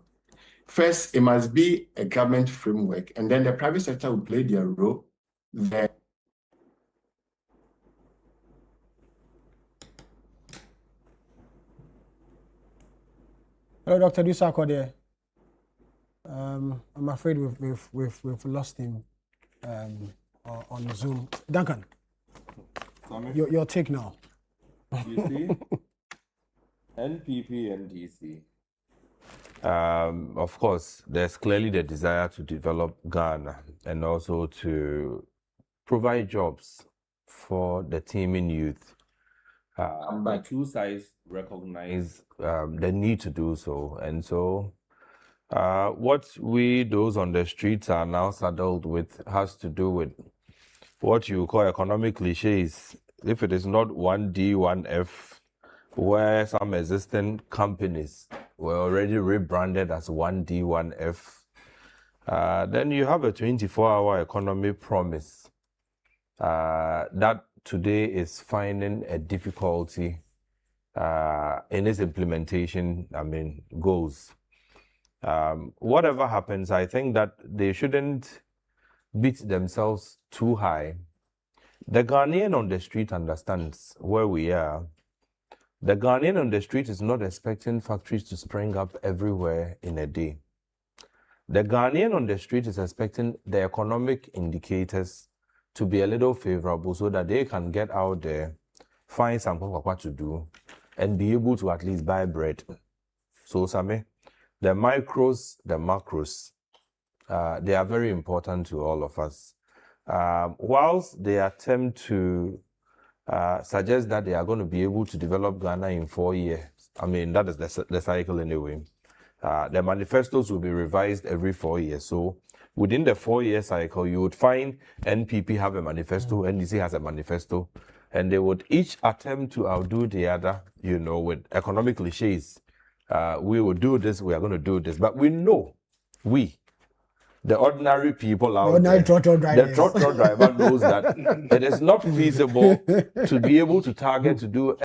first, it must be a government framework, and then the private sector will play their role there. Hello, Dr. Dusako there. I'm afraid we've lost him on Zoom. Duncan, your take now. You see, NPP and DC. Of course, there's clearly the desire to develop Ghana and also to provide jobs for the teeming youth. The two sides recognize the need to do so. And so what we, those on the streets, are now saddled with has to do with what you call economic cliches. If it is not 1D, 1F, where some existing companies were already rebranded as 1D, 1F, then you have a 24-hour economy promise that today is finding a difficulty in its implementation, goals. Whatever happens, I think that they shouldn't beat themselves too high. The Ghanaian on the street understands where we are. The Ghanaian on the street is not expecting factories to spring up everywhere in a day. The Ghanaian on the street is expecting the economic indicators to be a little favorable so that they can get out there, find some what to do, and be able to at least buy bread. So, Sammi, the micros, the macros, they are very important to all of us. Whilst they attempt to suggest that they are going to be able to develop Ghana in 4 years, that is the cycle anyway. The manifestos will be revised every 4 years. So within the 4-year cycle, you would find NPP have a manifesto, NDC has a manifesto, and they would each attempt to outdo the other, with economic cliches. We will do this, we are going to do this. But we know, the ordinary people out there, the trotro driver knows that it is not feasible to be able to target to do